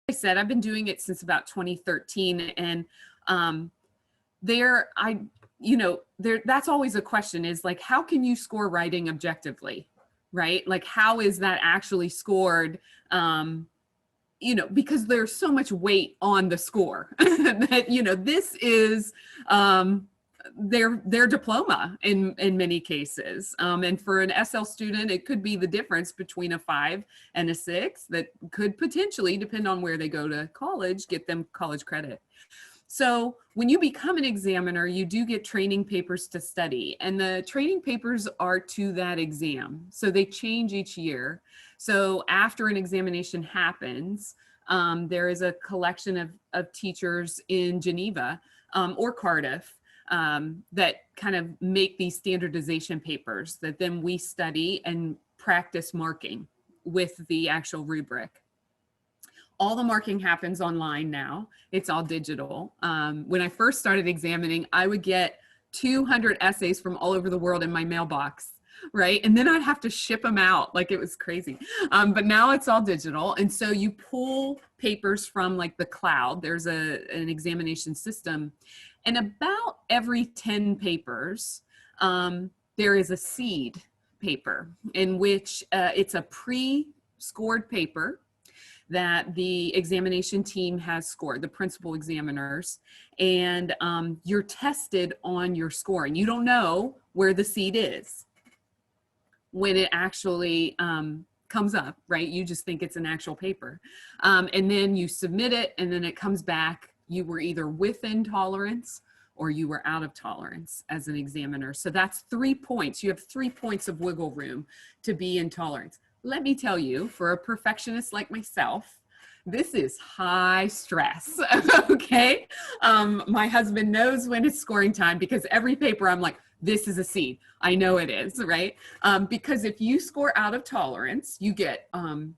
I said, I've been doing it since about 2013, and that's always a question, is like, how can you score writing objectively, right? Like, how is that actually scored? Because there's so much weight on the score that, this is their diploma in many cases. And for an SL student, it could be the difference between a 5 and a 6 that could potentially, depend on where they go to college, get them college credit. So when you become an examiner, you do get training papers to study, and the training papers are to that exam. So they change each year. So after an examination happens, there is a collection of teachers in Geneva or Cardiff that kind of make these standardization papers that then we study and practice marking with the actual rubric. All the marking happens online now. It's all digital. When I first started examining, I would get 200 essays from all over the world in my mailbox, right? And then I'd have to ship them out. Like, it was crazy. But now it's all digital. And so you pull papers from like the cloud. There's an examination system. And about every 10 papers, there is a seed paper in which it's a pre-scored paper that the examination team has scored, the principal examiners, and you're tested on your scoring. You don't know where the seed is when it actually comes up, right? You just think it's an actual paper. And then you submit it, and then it comes back. You were either within tolerance or you were out of tolerance as an examiner. So that's 3 points. You have 3 points of wiggle room to be in tolerance. Let me tell you, for a perfectionist like myself, this is high stress, okay? My husband knows when it's scoring time, because every paper I'm like, this is a seed. I know it is, right? Because if you score out of tolerance, you get 1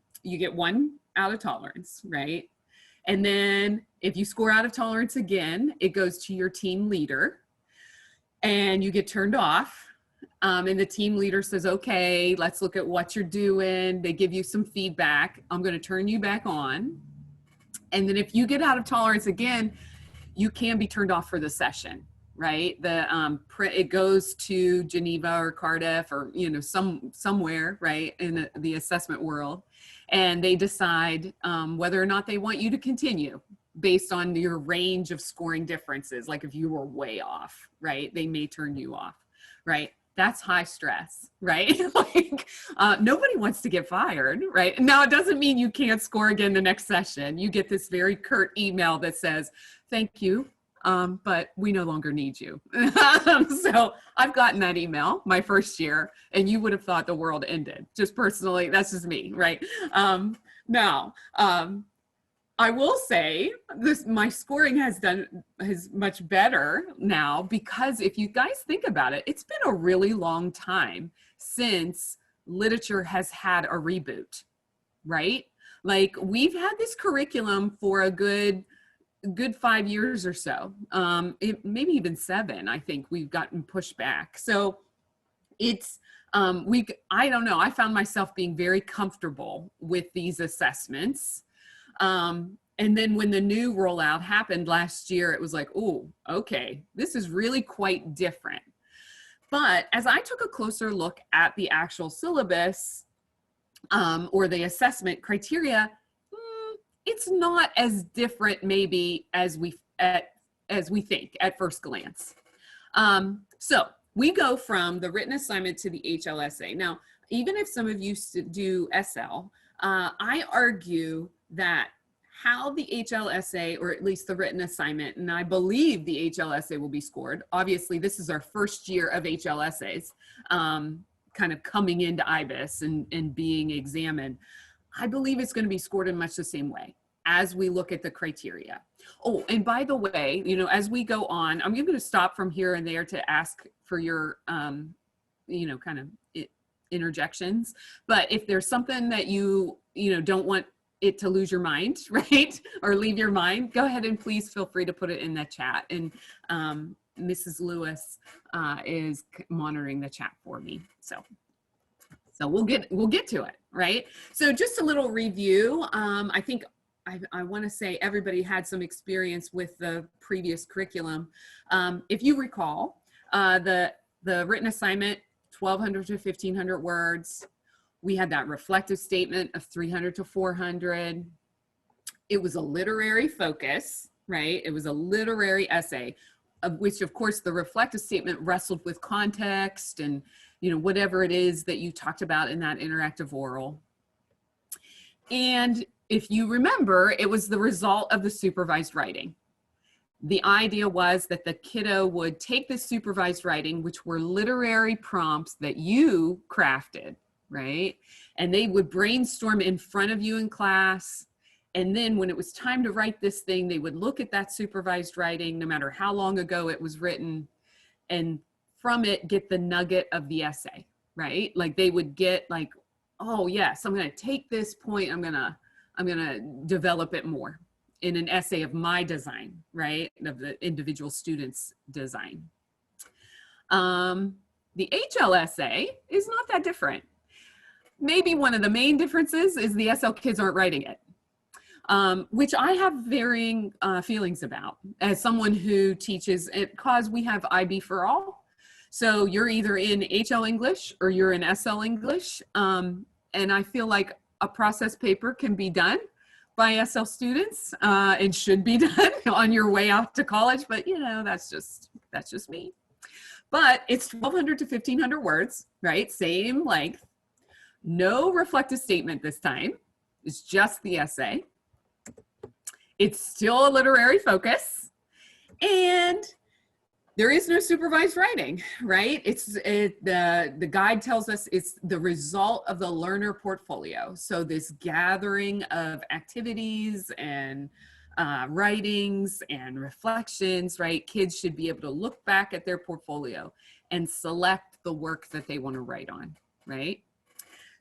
out of tolerance, right? And then if you score out of tolerance again, it goes to your team leader and you get turned off. And the team leader says, okay, let's look at what you're doing. They give you some feedback. I'm going to turn you back on. And then if you get out of tolerance again, you can be turned off for the session, right? It goes to Geneva or Cardiff or, somewhere, right, in the assessment world. And they decide whether or not they want you to continue based on your range of scoring differences. Like if you were way off, right, they may turn you off, right? That's high stress, right? Like nobody wants to get fired, right? Now, it doesn't mean you can't score again the next session. You get this very curt email that says, thank you, but we no longer need you. So I've gotten that email my first year, and you would have thought the world ended. Just personally, that's just me, right? Now, I will say my scoring is much better now, because if you guys think about it, it's been a really long time since literature has had a reboot, right? Like, we've had this curriculum for a good 5 years or so, maybe even 7. I think we've gotten pushed back. So it's I don't know. I found myself being very comfortable with these assessments. And then when the new rollout happened last year, it was like, oh, okay, this is really quite different. But as I took a closer look at the actual syllabus or the assessment criteria, it's not as different maybe as we think at first glance. So we go from the written assignment to the HLSA. Now, even if some of you do SL, I argue that how the HLSA, or at least the written assignment, and I believe the HLSA will be scored. Obviously, this is our first year of HLSAs, kind of coming into IBIS and being examined. I believe it's going to be scored in much the same way as we look at the criteria. Oh, and by the way, as we go on, I'm going to stop from here and there to ask for your, kind of interjections. But if there's something that you don't want it to lose your mind, right, or leave your mind, go ahead and please feel free to put it in the chat. And Mrs. Lewis is monitoring the chat for me. So we'll get to it, right? So just a little review. I think I want to say everybody had some experience with the previous curriculum. If you recall, the written assignment, 1,200 to 1,500 words. We had that reflective statement of 300 to 400. It was a literary focus, right? It was a literary essay, of which, of course, the reflective statement wrestled with context and, whatever it is that you talked about in that interactive oral. And if you remember, it was the result of the supervised writing. The idea was that the kiddo would take the supervised writing, which were literary prompts that you crafted, right? And they would brainstorm in front of you in class. And then when it was time to write this thing, they would look at that supervised writing, no matter how long ago it was written, and from it get the nugget of the essay, right? Like they would get like, oh yes, I'm going to take this point, I'm going to develop it more in an essay of my design, right? Of the individual student's design. The HL essay is not that different. Maybe one of the main differences is the SL kids aren't writing it, which I have varying feelings about as someone who teaches it, because we have IB for all. So you're either in HL English or you're in SL English. And I feel like a process paper can be done by SL students and should be done on your way out to college, but that's just me. But it's 1,200 to 1,500 words, right? Same length. No reflective statement this time. It's just the essay. It's still a literary focus, and there is no supervised writing, right? The guide tells us it's the result of the learner portfolio. So this gathering of activities and writings and reflections, right? Kids should be able to look back at their portfolio and select the work that they want to write on, right?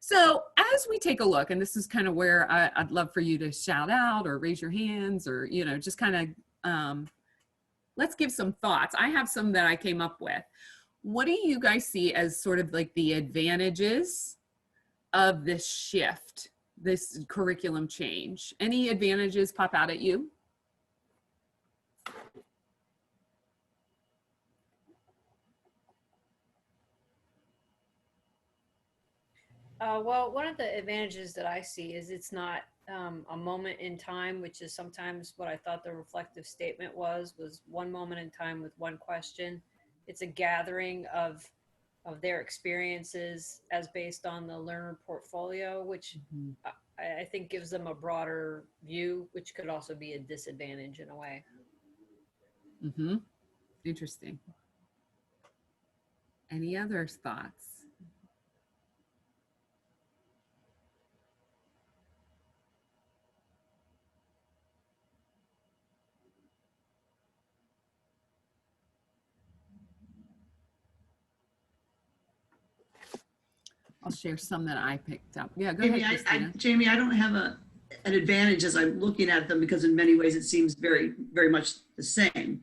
So as we take a look, and this is kind of where I'd love for you to shout out or raise your hands or, just kind of, let's give some thoughts. I have some that I came up with. What do you guys see as sort of like the advantages of this shift, this curriculum change? Any advantages pop out at you? Well, one of the advantages that I see is it's not a moment in time, which is sometimes what I thought the reflective statement was one moment in time with one question. It's a gathering of their experiences as based on the learner portfolio, which I think gives them a broader view, which could also be a disadvantage in a way. Mm-hmm. Interesting. Any other thoughts? I'll share some that I picked up. Yeah, go Jamie, ahead, Jamie, I don't have an advantage as I'm looking at them because in many ways it seems very, very much the same.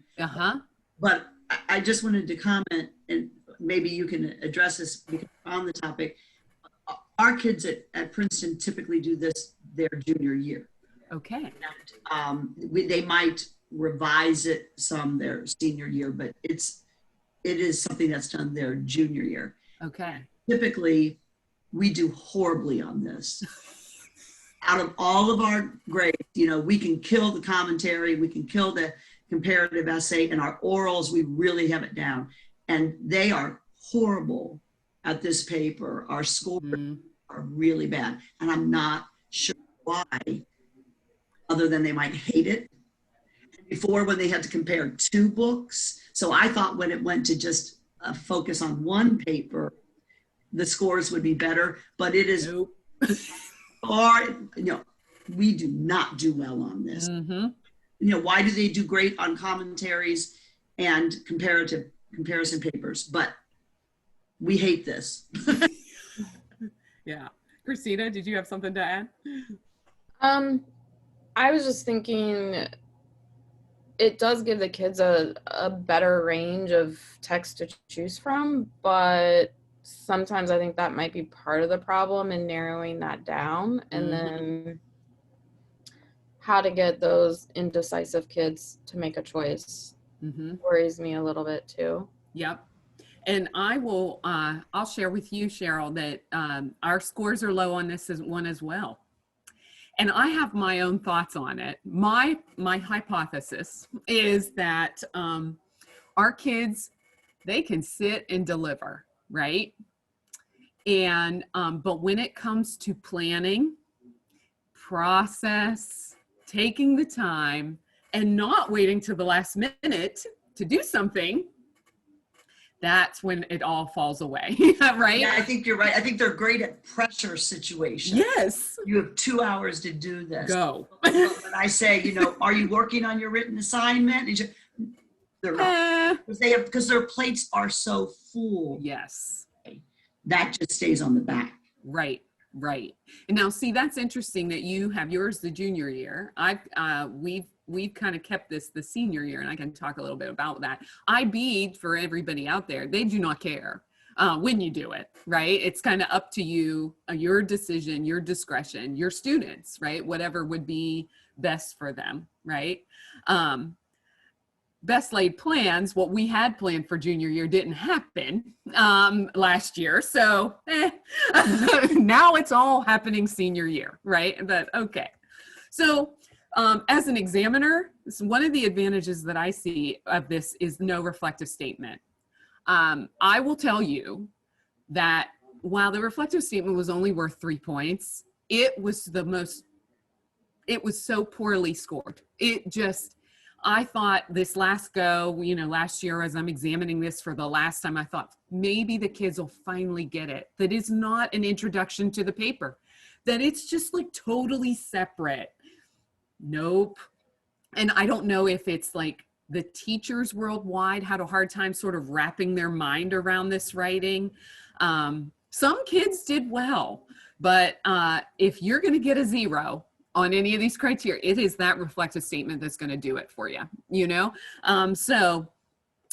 But I just wanted to comment, and maybe you can address this on the topic. Our kids at Princeton typically do this their junior year. Okay. And, they might revise it some their senior year, but it is something that's done their junior year. Okay. Typically, we do horribly on this. Out of all of our grades, we can kill the commentary, we can kill the comparative essay, and our orals, we really have it down. And they are horrible at this paper. Our scores are really bad. And I'm not sure why, other than they might hate it. Before, when they had to compare two books. So I thought when it went to just focus on one paper, the scores would be better, but it is, we do not do well on this. Why do they do great on commentaries and comparison papers, but we hate this. Yeah. Christina, did you have something to add? I was just thinking it does give the kids a better range of text to choose from, but sometimes I think that might be part of the problem in narrowing that down. And then how to get those indecisive kids to make a choice worries me a little bit too. Yep. And I'll share with you, Cheryl, that our scores are low on this one as well. And I have my own thoughts on it. My hypothesis is that our kids, they can sit and deliver, right? And but when it comes to planning, process, taking the time, and not waiting to the last minute to do something, that's when it all falls away, right? Yeah, I think you're right. I think they're great at pressure situations. Yes. You have 2 hours to do this. Go. But when I say, you know, are you working on your written assignment? They're not. Because their plates are so full. Yes. That just stays on the back. Right. Right. And now, see, that's interesting that you have yours the junior year. We've kind of kept this the senior year, and I can talk a little bit about that. IB, for everybody out there, they do not care when you do it, right? It's kind of up to you, your decision, your discretion, your students, right? Whatever would be best for them, right? Best laid plans, what we had planned for junior year didn't happen last year. So now it's all happening senior year, right? But okay. So as an examiner, one of the advantages that I see of this is no reflective statement. I will tell you that while the reflective statement was only worth 3 points, it was so poorly scored. I thought this last year as I'm examining this for the last time, I thought maybe the kids will finally get it. That it's not an introduction to the paper, that it's just like totally separate. Nope. And I don't know if it's like the teachers worldwide had a hard time sort of wrapping their mind around this writing. Some kids did well, but if you're going to get a 0 on any of these criteria, it is that reflective statement that's going to do it for you, you know? So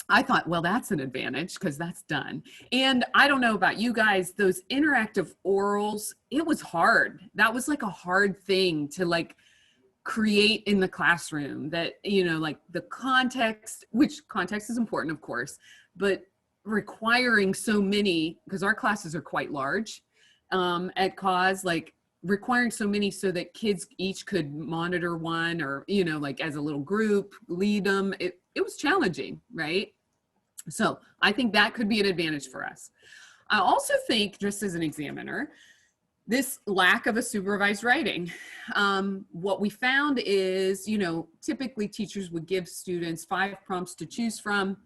I thought, well, that's an advantage because that's done. And I don't know about you guys, those interactive orals, it was hard. That was like a hard thing to like create in the classroom, that, you know, like the context, which context is important, of course, but requiring so many, because our classes are quite large at cause, like requiring so many so that kids each could monitor one, or, you know, like as a little group, lead them. It was challenging, right? So I think that could be an advantage for us. I also think, just as an examiner, this lack of a supervised writing. What we found is, you know, typically teachers would give students 5 prompts to choose from.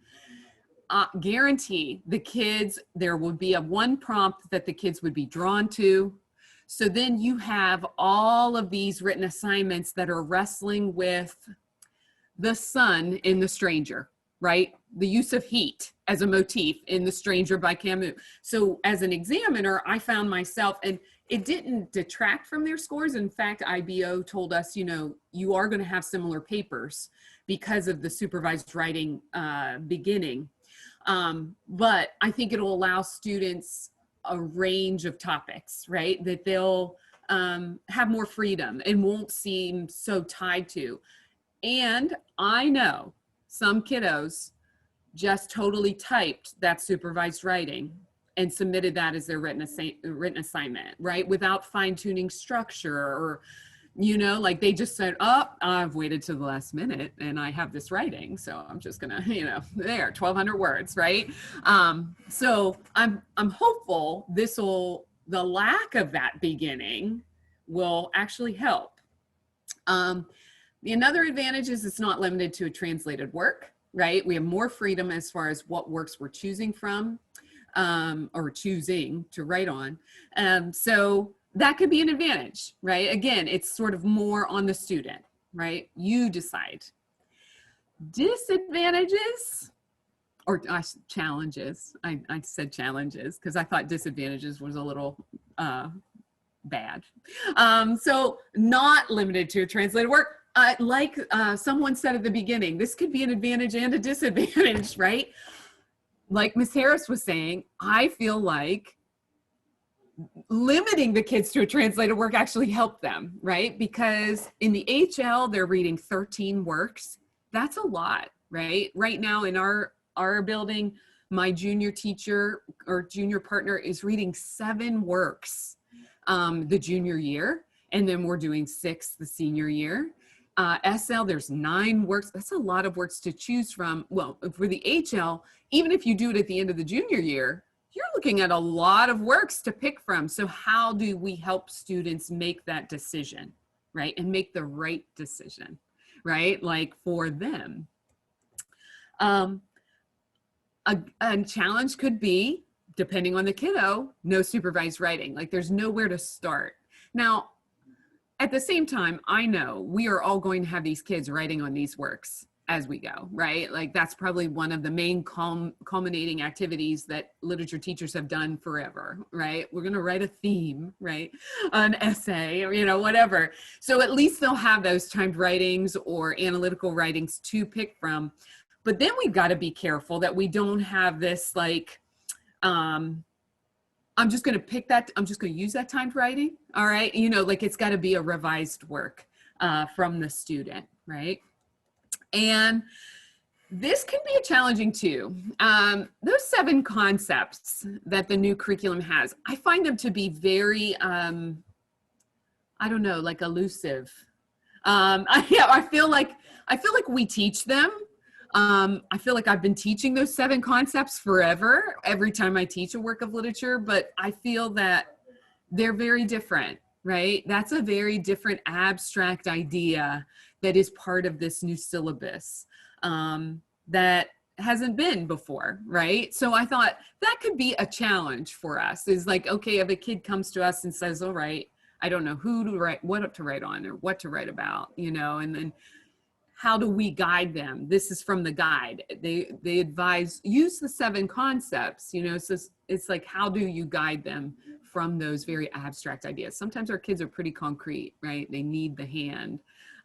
Guarantee the kids, there would be one prompt that the kids would be drawn to. So then you have all of these written assignments that are wrestling with the sun in The Stranger, right? The use of heat as a motif in The Stranger by Camus. So as an examiner, I found myself, and it didn't detract from their scores. In fact, IBO told us, you know, you are going to have similar papers because of the supervised writing beginning. But I think it'll allow students a range of topics, right? That they'll have more freedom and won't seem so tied to. And I know some kiddos just totally typed that supervised writing and submitted that as their written assignment, right? Without fine-tuning structure, or, you know, like they just said, oh, I've waited to the last minute and I have this writing, so I'm just gonna, you know, there, 1,200 words, right? So I'm hopeful the lack of that beginning will actually help. Another advantage is it's not limited to a translated work, right? We have more freedom as far as what works we're choosing from, or choosing to write on. So that could be an advantage, right? Again, it's sort of more on the student, right? You decide. Disadvantages, or challenges. I said challenges because I thought disadvantages was a little bad. So not limited to a translated work. Like someone said at the beginning, this could be an advantage and a disadvantage, right? Like Ms. Harris was saying, I feel like limiting the kids to a translated work actually helped them, right? Because in the HL, they're reading 13 works. That's a lot, right? Right now in our building, my junior teacher or junior partner is reading 7 works the junior year, and then we're doing 6 the senior year. SL, there's 9 works. That's a lot of works to choose from. Well, for the HL, even if you do it at the end of the junior year, you're looking at a lot of works to pick from. So how do we help students make that decision, right? And make the right decision, right? Like for them. A challenge could be, depending on the kiddo, no supervised writing. Like there's nowhere to start. Now, at the same time, I know we are all going to have these kids writing on these works as we go, right? Like that's probably one of the main culminating activities that literature teachers have done forever, right? We're going to write a theme, right? An essay, or, you know, whatever. So at least they'll have those timed writings or analytical writings to pick from. But then we've got to be careful that we don't have this like, I'm just going to pick that. I'm just going to use that timed writing. All right. You know, like it's got to be a revised work from the student, right? And this can be a challenging too. Those 7 concepts that the new curriculum has, I find them to be very, I don't know, like elusive. I feel like we teach them. I feel like I've been teaching those 7 concepts forever, every time I teach a work of literature, but I feel that they're very different, right? That's a very different abstract idea that is part of this new syllabus that hasn't been before, right? So I thought that could be a challenge for us, is like, okay, if a kid comes to us and says, all right, I don't know who to write, what to write on, or what to write about, you know, and then how do we guide them? This is from the guide. They advise, use the 7 concepts, you know, so it's like, how do you guide them from those very abstract ideas? Sometimes our kids are pretty concrete, right? They need the hand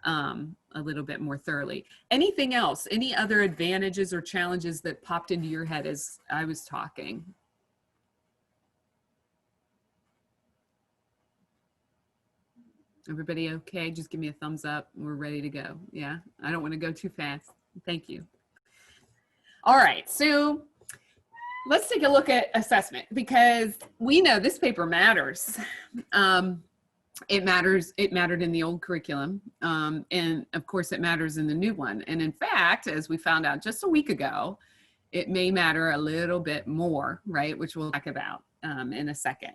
a little bit more thoroughly. Anything else? Any other advantages or challenges that popped into your head as I was talking? Everybody okay? Just give me a thumbs up. We're ready to go. Yeah, I don't want to go too fast. Thank you. All right, so let's take a look at assessment, because we know this paper matters. It mattered in the old curriculum. And of course it matters in the new one. And in fact, as we found out just a week ago, it may matter a little bit more, right? Which we'll talk about in a second.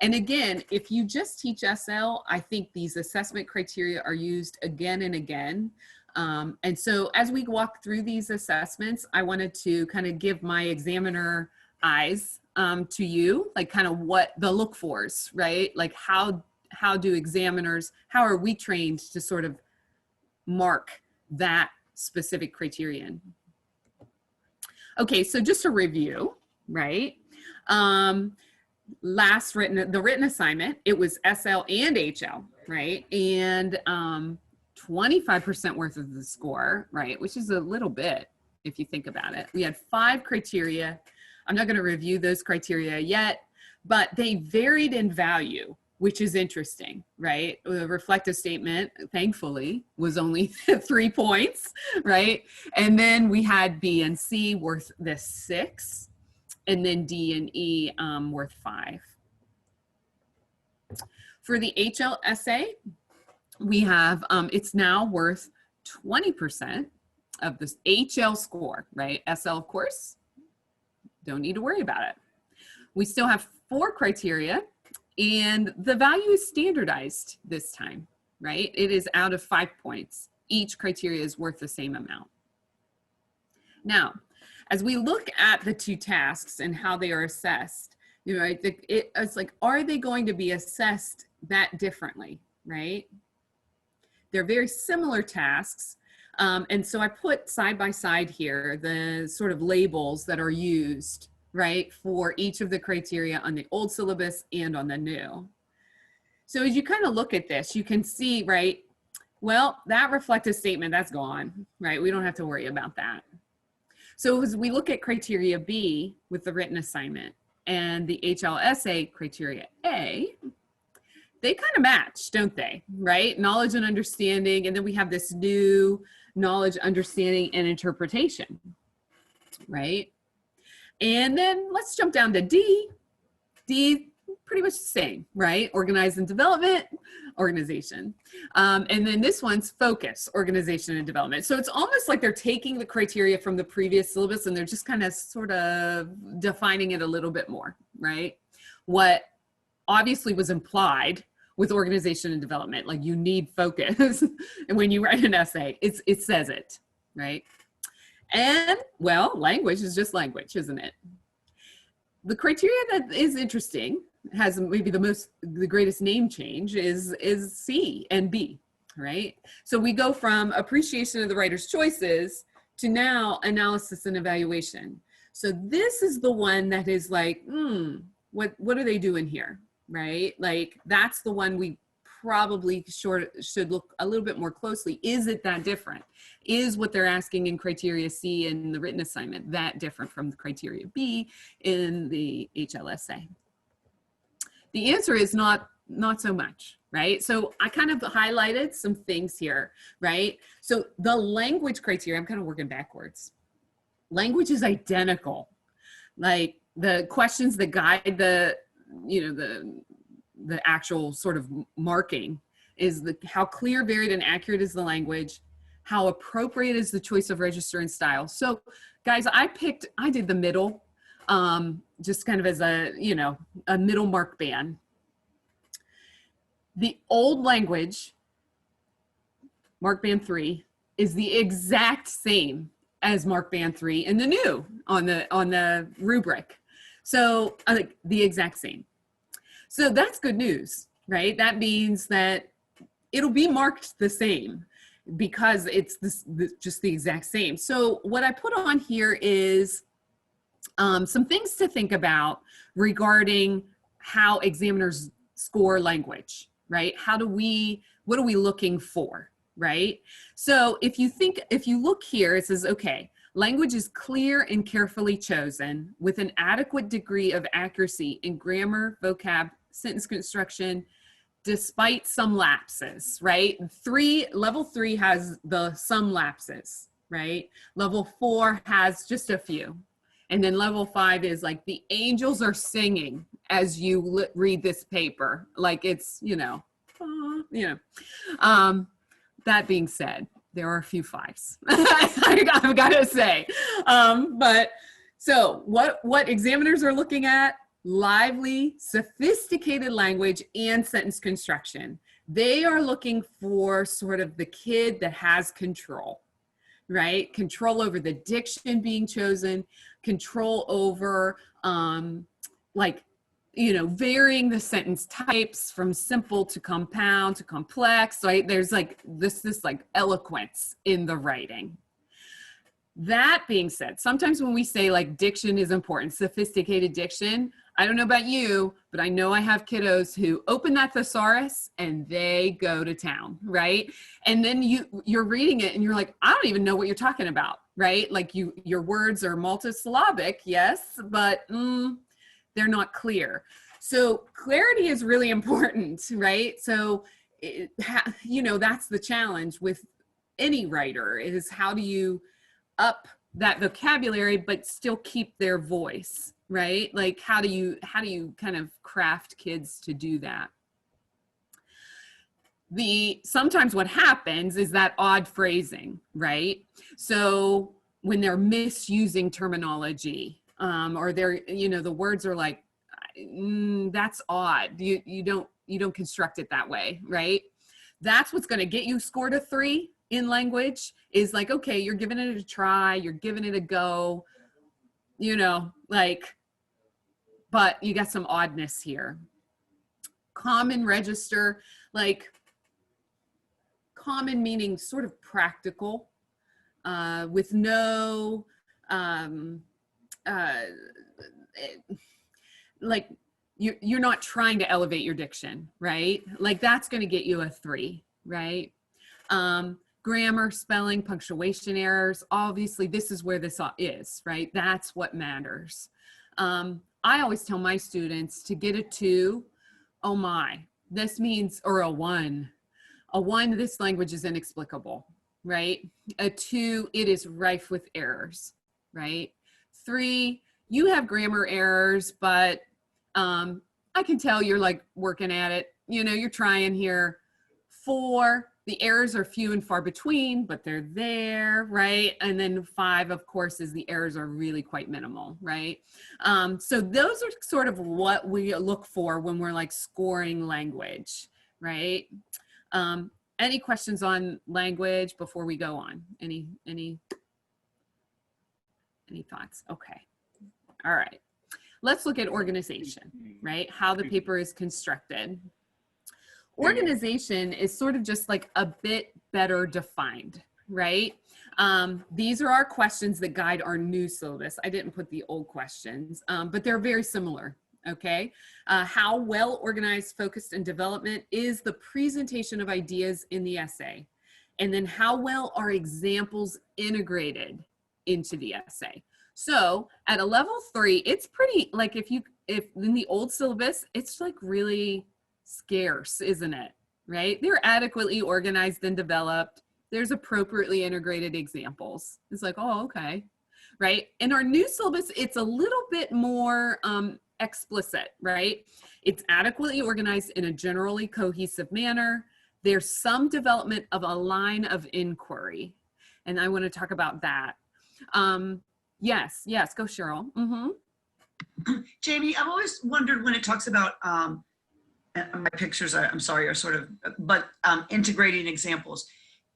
And again, if you just teach SL, I think these assessment criteria are used again and again. And so as we walk through these assessments, I wanted to kind of give my examiner eyes to you, like kind of what the look fors, right? Like how do examiners, how are we trained to sort of mark that specific criterion? Okay, so just a review, right? The written assignment, it was SL and HL, right? And 25% worth of the score, right? Which is a little bit, if you think about it. We had 5 criteria. I'm not gonna review those criteria yet, but they varied in value, which is interesting, right? The reflective statement, thankfully, was only 3 points, right? And then we had B and C worth the 6, and then D and E worth 5. For the HL essay, we have, it's now worth 20% of this HL score, right? SL, of course, don't need to worry about it. We still have 4 criteria, and the value is standardized this time, right? It is out of 5 points. Each criteria is worth the same amount. Now, as we look at the 2 tasks and how they are assessed, you know, it's like, are they going to be assessed that differently, right? They're very similar tasks. And so I put side by side here the sort of labels that are used, right, for each of the criteria on the old syllabus and on the new. So as you kind of look at this, you can see, right, well, that reflective statement, that's gone, right? We don't have to worry about that. So as we look at criteria B with the written assignment, and the HLSA criteria A, they kind of match, don't they? Right? Knowledge and understanding. And then we have this new knowledge, understanding, and interpretation, right? And then let's jump down to D. D, pretty much the same, right? Organize and development, organization. And then this one's focus, organization and development. So it's almost like they're taking the criteria from the previous syllabus and they're just kind of sort of defining it a little bit more, right? What obviously was implied with organization and development, like you need focus. And when you write an essay, it says it, right? And well, language is just language, isn't it? The criteria that is interesting, has maybe the greatest name change is C and B, right? So we go from appreciation of the writer's choices to now analysis and evaluation. So this is the one that is like, what are they doing here, right? Like that's the one we probably should look a little bit more closely. Is it that different? Is what they're asking in criteria C in the written assignment that different from the criteria B in the HLSA? The answer is not so much, right? So I kind of highlighted some things here, right? So the language criteria, I'm kind of working backwards. Language is identical. Like the questions that guide the actual sort of marking is how clear, varied, and accurate is the language, how appropriate is the choice of register and style. So guys, I did the middle, just kind of as a middle mark band. The old language, mark band 3, is the exact same as mark band 3 in the new on the rubric. So like the exact same. So that's good news, right? That means that it'll be marked the same because it's just the exact same. So what I put on here is some things to think about regarding how examiners score language, right? What are we looking for, right? So if you look here, it says, okay, language is clear and carefully chosen with an adequate degree of accuracy in grammar, vocab, sentence construction, despite some lapses, right? Level 3 has some lapses, right? Level 4 has just a few. And then level 5 is like the angels are singing as you read this paper. Like it's, that being said, there are a few 5s. I've got to say. But so what examiners are looking at, lively, sophisticated language and sentence construction. They are looking for sort of the kid that has control, right? Control over the diction being chosen, control over varying the sentence types from simple to compound to complex, right? There's like this like eloquence in the writing. That being said, sometimes when we say like diction is important, sophisticated diction, I don't know about you, but I know I have kiddos who open that thesaurus and they go to town, right? And then you're reading it and you're like, I don't even know what you're talking about, right? Like your words are multisyllabic, yes, but they're not clear. So clarity is really important, right? So, that's the challenge with any writer is how do you up that vocabulary, but still keep their voice, right? Like how do you kind of craft kids to do that? Sometimes what happens is that odd phrasing, right? So when they're misusing terminology, or they're, the words are like, that's odd. You don't construct it that way, right? That's what's going to get you scored a 3 in language is like, okay, you're giving it a try, you're giving it a go, but you got some oddness here. Common register, like common meaning sort of practical, with no, like you're not trying to elevate your diction, right? Like that's going to get you a 3, right? Grammar, spelling, punctuation errors. Obviously, this is where this is, right? That's what matters. I always tell my students to get a 2. Oh my, this means, or a 1. A 1, this language is inexplicable, right? A 2, it is rife with errors, right? 3, you have grammar errors, but I can tell you're like working at it. You know, you're trying here. 4, the errors are few and far between, but they're there, right? And then 5, of course, is the errors are really quite minimal, right? So those are sort of what we look for when we're like scoring language, right? Any questions on language before we go on? Any thoughts? Okay. All right. Let's look at organization, right? How the paper is constructed. Organization is sort of just like a bit better defined, right? These are our questions that guide our new syllabus. I didn't put the old questions, but they're very similar, okay? How well organized, focused, and development is the presentation of ideas in the essay? And then how well are examples integrated into the essay? So at a level 3, it's pretty, like if in the old syllabus, it's like really scarce, isn't it? Right? They're adequately organized and developed. There's appropriately integrated examples. It's like, oh, okay. Right? In our new syllabus, it's a little bit more explicit, right? It's adequately organized in a generally cohesive manner. There's some development of a line of inquiry. And I want to talk about that. Yes, go Cheryl. Jamie, I've always wondered when it talks about, my pictures, I'm sorry, are sort of, but integrating examples.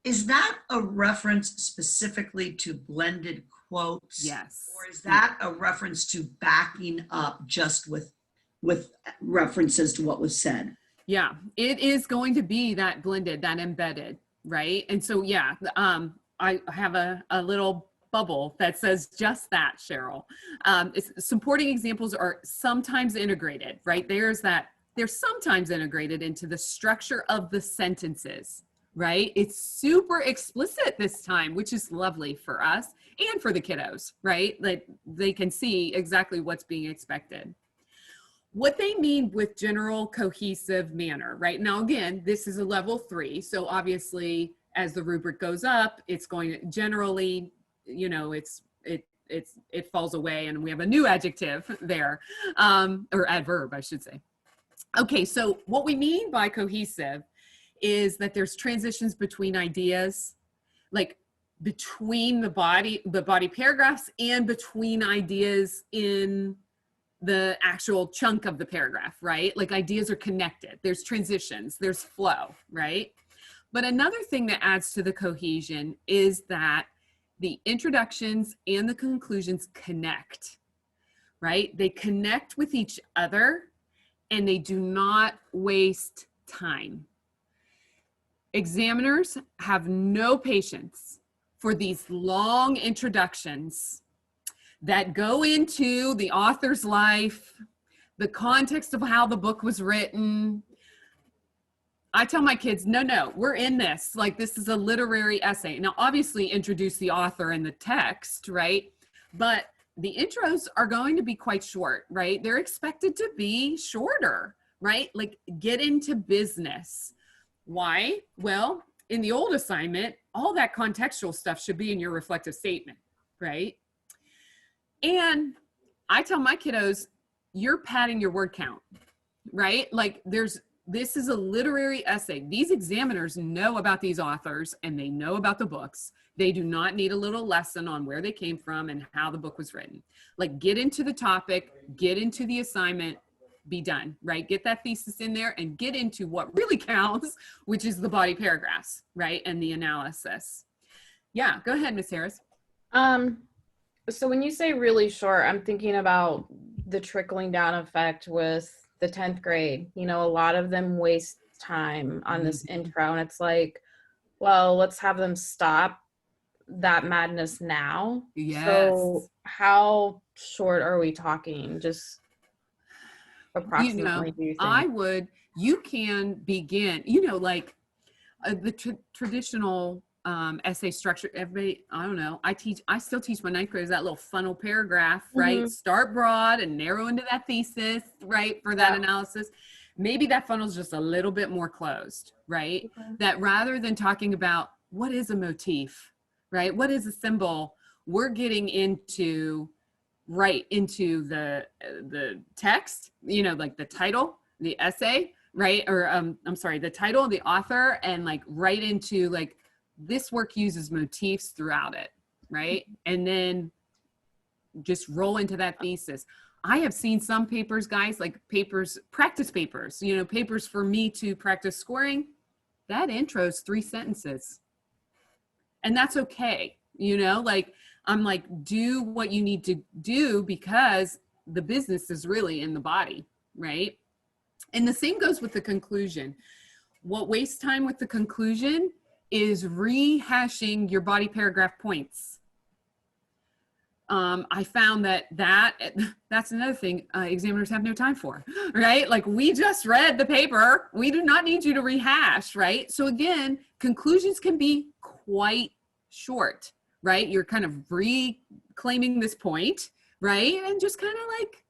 Is that a reference specifically to blended quotes? Yes. Or is that a reference to backing up just with references to what was said? Yeah, it is going to be that blended, that embedded, right? And so, yeah, I have a little bubble that says just that, Cheryl. Supporting examples are sometimes integrated, right? They're sometimes integrated into the structure of the sentences, right? It's super explicit this time, which is lovely for us and for the kiddos, right? Like they can see exactly what's being expected. What they mean with general cohesive manner, right? Now, again, this is a level 3. So obviously, as the rubric goes up, it's going to generally, you know, it falls away and we have a new adjective there, or adverb, I should say. Okay, so what we mean by cohesive is that there's transitions between ideas, like between the body paragraphs and between ideas in the actual chunk of the paragraph, right? Like ideas are connected. There's transitions, there's flow, right? But another thing that adds to the cohesion is that the introductions and the conclusions connect, right? They connect with each other and they do not waste time. Examiners have no patience for these long introductions that go into the author's life, the context of how the book was written. I tell my kids, no, we're in this. Like, this is a literary essay. Now, obviously, introduce the author and the text, right? But the intros are going to be quite short, right? They're expected to be shorter, right? Like, get into business. Why? Well, in the old assignment, all that contextual stuff should be in your reflective statement, right? And I tell my kiddos, you're padding your word count, right? Like this is a literary essay. These examiners know about these authors and they know about the books. They do not need a little lesson on where they came from and how the book was written. Like, get into the topic, get into the assignment, be done, right? Get that thesis in there and get into what really counts, which is the body paragraphs, right? And the analysis. Yeah, go ahead, Ms. Harris. So when you say really short, I'm thinking about the trickling down effect with the 10th grade. You know, a lot of them waste time on this intro, and it's like, well, let's have them stop that madness now. Yes. So how short are we talking? Just approximately, do you think? You can begin, like the traditional essay structure. Everybody, I don't know. I still teach my ninth graders that little funnel paragraph, right? Start broad and narrow into that thesis, right? For that analysis. Maybe that funnel's just a little bit more closed, right? That rather than talking about what is a motif, right? What is a symbol? We're getting into the text, like the title, the essay, right? Or I'm sorry, the title, the author, and like right into like, this work uses motifs throughout it, right? And then just roll into that thesis. I have seen some papers, guys, like practice papers, papers for me to practice scoring. That intro's 3 sentences. And that's okay. Like, I'm like, do what you need to do because the business is really in the body, right? And the same goes with the conclusion. What wastes time with the conclusion is rehashing your body paragraph points. I found that's another thing examiners have no time for, right? Like, we just read the paper. We do not need you to rehash, right? So again, conclusions can be quite short, right? You're kind of reclaiming this point, right? And just kind of like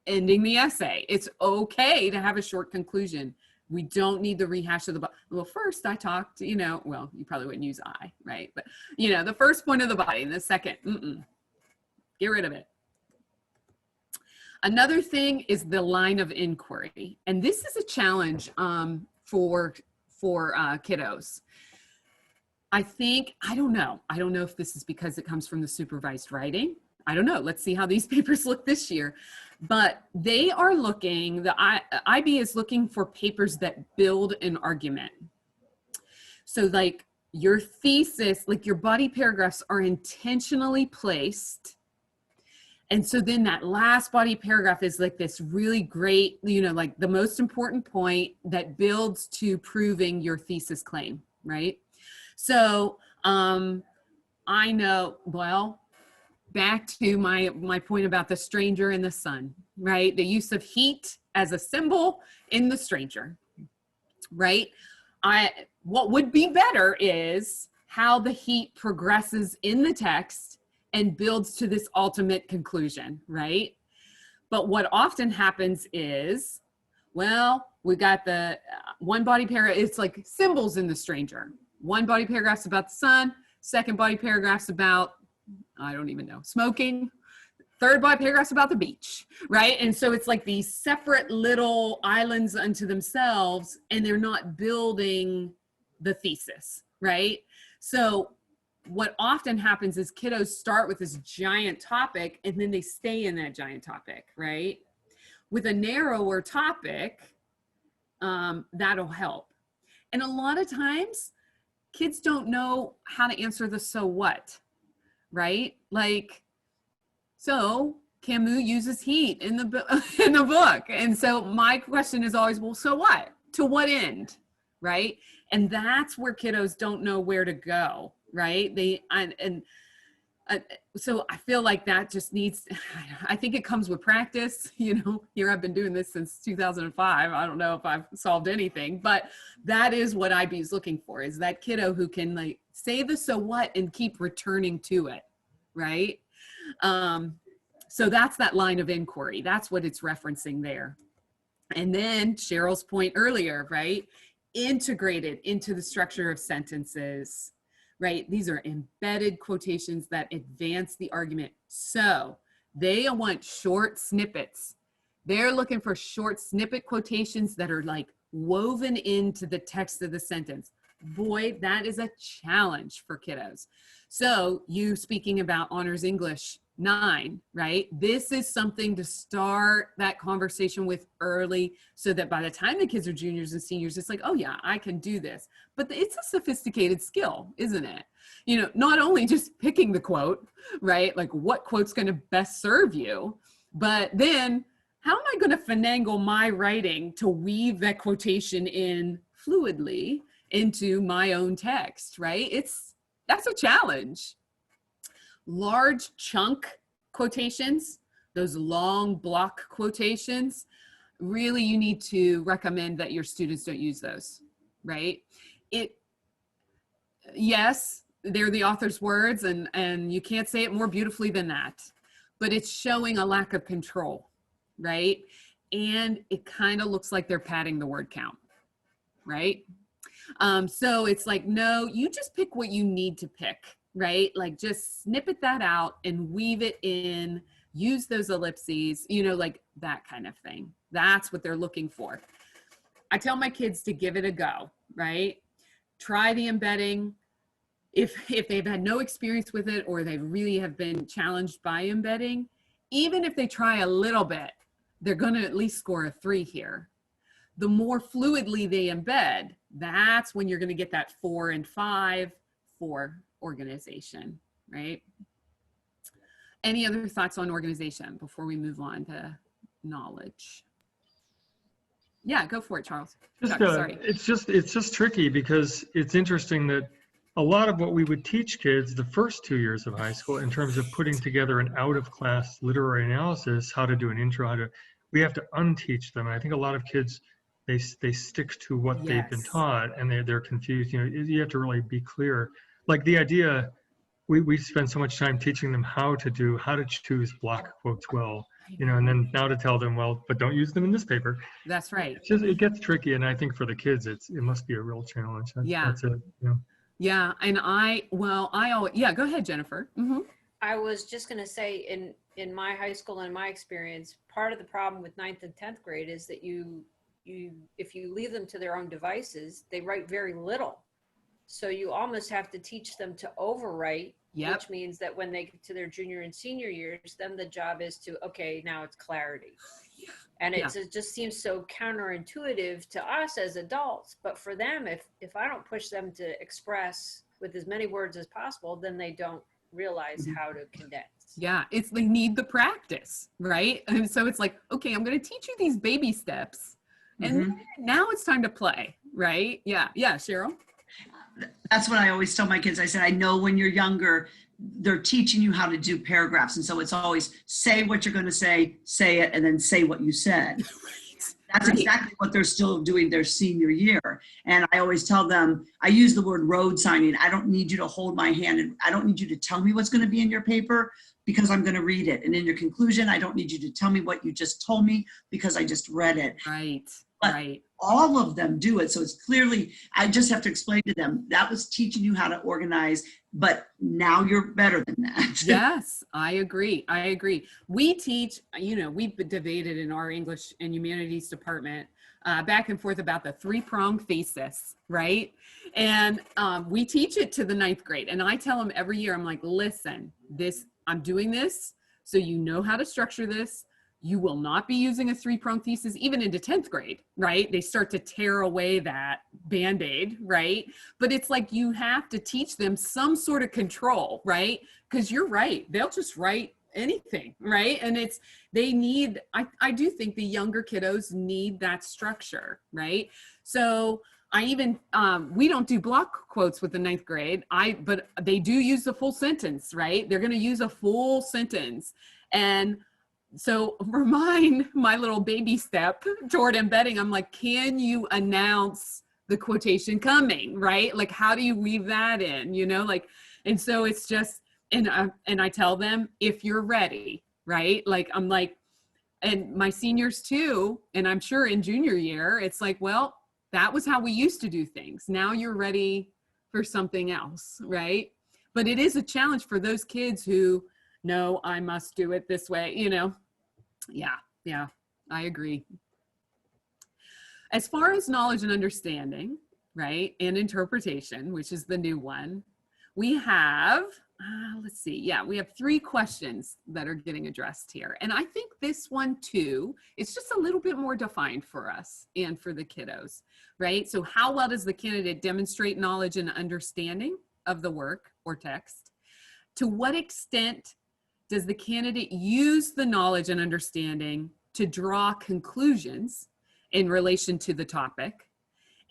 ending the essay. It's okay to have a short conclusion. We don't need the rehash of the body. Well, first I talked, well, you probably wouldn't use I, right? But, the first point of the body and the second, get rid of it. Another thing is the line of inquiry. And this is a challenge for kiddos. I don't know if this is because it comes from the supervised writing. I don't know. Let's see how these papers look this year. But they are looking, the IB is looking for papers that build an argument. So like your thesis, like your body paragraphs are intentionally placed. And so then that last body paragraph is like this really great, like the most important point that builds to proving your thesis claim, right? So I know, well, back to my point about the stranger and the sun, right? The use of heat as a symbol in the stranger, right? What would be better is how the heat progresses in the text and builds to this ultimate conclusion, right? But what often happens is, well, we got the one body paragraph, it's like symbols in the stranger. One body paragraph's about the sun, second body paragraph's about, I don't even know, smoking. Third body paragraph's about the beach, right? And so it's like these separate little islands unto themselves, and they're not building the thesis, right? So what often happens is kiddos start with this giant topic, and then they stay in that giant topic, right? With a narrower topic, that'll help. And a lot of times, kids don't know how to answer the so what, right? Like, so Camus uses heat in the book. And so my question is always, well, so what? To what end, right? And that's where kiddos don't know where to go, right? So I feel like that just needs, I think it comes with practice. Here I've been doing this since 2005. I don't know if I've solved anything, but that is what IB is looking for, is that kiddo who can like say the so what and keep returning to it, right? So that's that line of inquiry. That's what it's referencing there. And then Cheryl's point earlier, right? Integrated into the structure of sentences, right? These are embedded quotations that advance the argument. So they want short snippets. They're looking for short snippet quotations that are like woven into the text of the sentence. Boy, that is a challenge for kiddos. So you speaking about Honors English 9, right? This is something to start that conversation with early, so that by the time the kids are juniors and seniors, it's like, oh yeah, I can do this. But it's a sophisticated skill, isn't it? Not only just picking the quote, right? Like what quote's going to best serve you, but then how am I going to finagle my writing to weave that quotation in fluidly into my own text, right? That's a challenge. Large chunk quotations, those long block quotations, really you need to recommend that your students don't use those, right? Yes, they're the author's words, and you can't say it more beautifully than that. But it's showing a lack of control, right? And it kind of looks like they're padding the word count, right? So it's like, no, you just pick what you need to pick, right? Like just snippet that out and weave it in, use those ellipses, you know, like that kind of thing. That's what they're looking for. I tell my kids to give it a go, right? Try the embedding. If they've had no experience with it, or they really have been challenged by embedding, even if they try a little bit, they're going to at least score a 3 here. The more fluidly they embed, that's when you're going to get that 4 and 5 for organization, right? Any other thoughts on organization before we move on to knowledge? Yeah, go for it, Charles. Chuck, sorry. It's just tricky, because it's interesting that a lot of what we would teach kids the first 2 years of high school in terms of putting together an out-of-class literary analysis, how to do an intro, we have to unteach them. And I think a lot of kids, they stick to what they've been taught, and they're confused. You know, you have to really be clear. Like the idea, we spend so much time teaching them how to choose block quotes well, you know, and then now to tell them, well, but don't use them in this paper. That's right. It gets tricky, and I think for the kids, it must be a real challenge. That's it. You know? Yeah, and yeah, go ahead, Jennifer. Mm-hmm. I was just going to say, in my high school and my experience, part of the problem with 9th and 10th grade is that if you leave them to their own devices, they write very little. So you almost have to teach them to overwrite, which means that when they get to their junior and senior years, then the job is to, okay, now it's clarity. And it just seems so counterintuitive to us as adults. But for them, if I don't push them to express with as many words as possible, then they don't realize how to condense. Yeah, they need the practice, right? And so it's like, okay, I'm going to teach you these baby steps, and now it's time to play, right? Yeah, Cheryl. That's what I always tell my kids. I said, I know when you're younger, they're teaching you how to do paragraphs. And so it's always say what you're going to say it, and then say what you said. That's exactly what they're still doing their senior year. And I always tell them, I use the word road signing. I don't need you to hold my hand, and I don't need you to tell me what's going to be in your paper, because I'm going to read it. And in your conclusion, I don't need you to tell me what you just told me, because I just read it. Right. But right. All of them do it. So it's clearly, I just have to explain to them, that was teaching you how to organize, but now you're better than that. Yes, I agree. We teach, we've debated in our English and Humanities department back and forth about the 3-pronged thesis, right? And we teach it to the 9th grade. And I tell them every year, I'm like, listen, I'm doing this so you know how to structure this. You will not be using a 3-pronged thesis even into 10th grade, right? They start to tear away that Band-Aid, right? But it's like you have to teach them some sort of control, right? Because you're right. They'll just write anything, right? And I do think the younger kiddos need that structure, right? So I even, we don't do block quotes with the 9th grade, but they do use the full sentence, right? They're going to use a full sentence. And so for my little baby step toward embedding, I'm like, can you announce the quotation coming, right? Like, how do you weave that in, and so it's just, and I tell them, if you're ready, right? Like, I'm like, and my seniors too, and I'm sure in junior year, it's like, well, that was how we used to do things. Now you're ready for something else, right? But it is a challenge for those kids who, no, I must do it this way, Yeah, I agree. As far as knowledge and understanding, right, and interpretation, which is the new one, we have, we have 3 questions that are getting addressed here. And I think this one too, it's just a little bit more defined for us and for the kiddos, right? So how well does the candidate demonstrate knowledge and understanding of the work or text? To what extent does the candidate use the knowledge and understanding to draw conclusions in relation to the topic?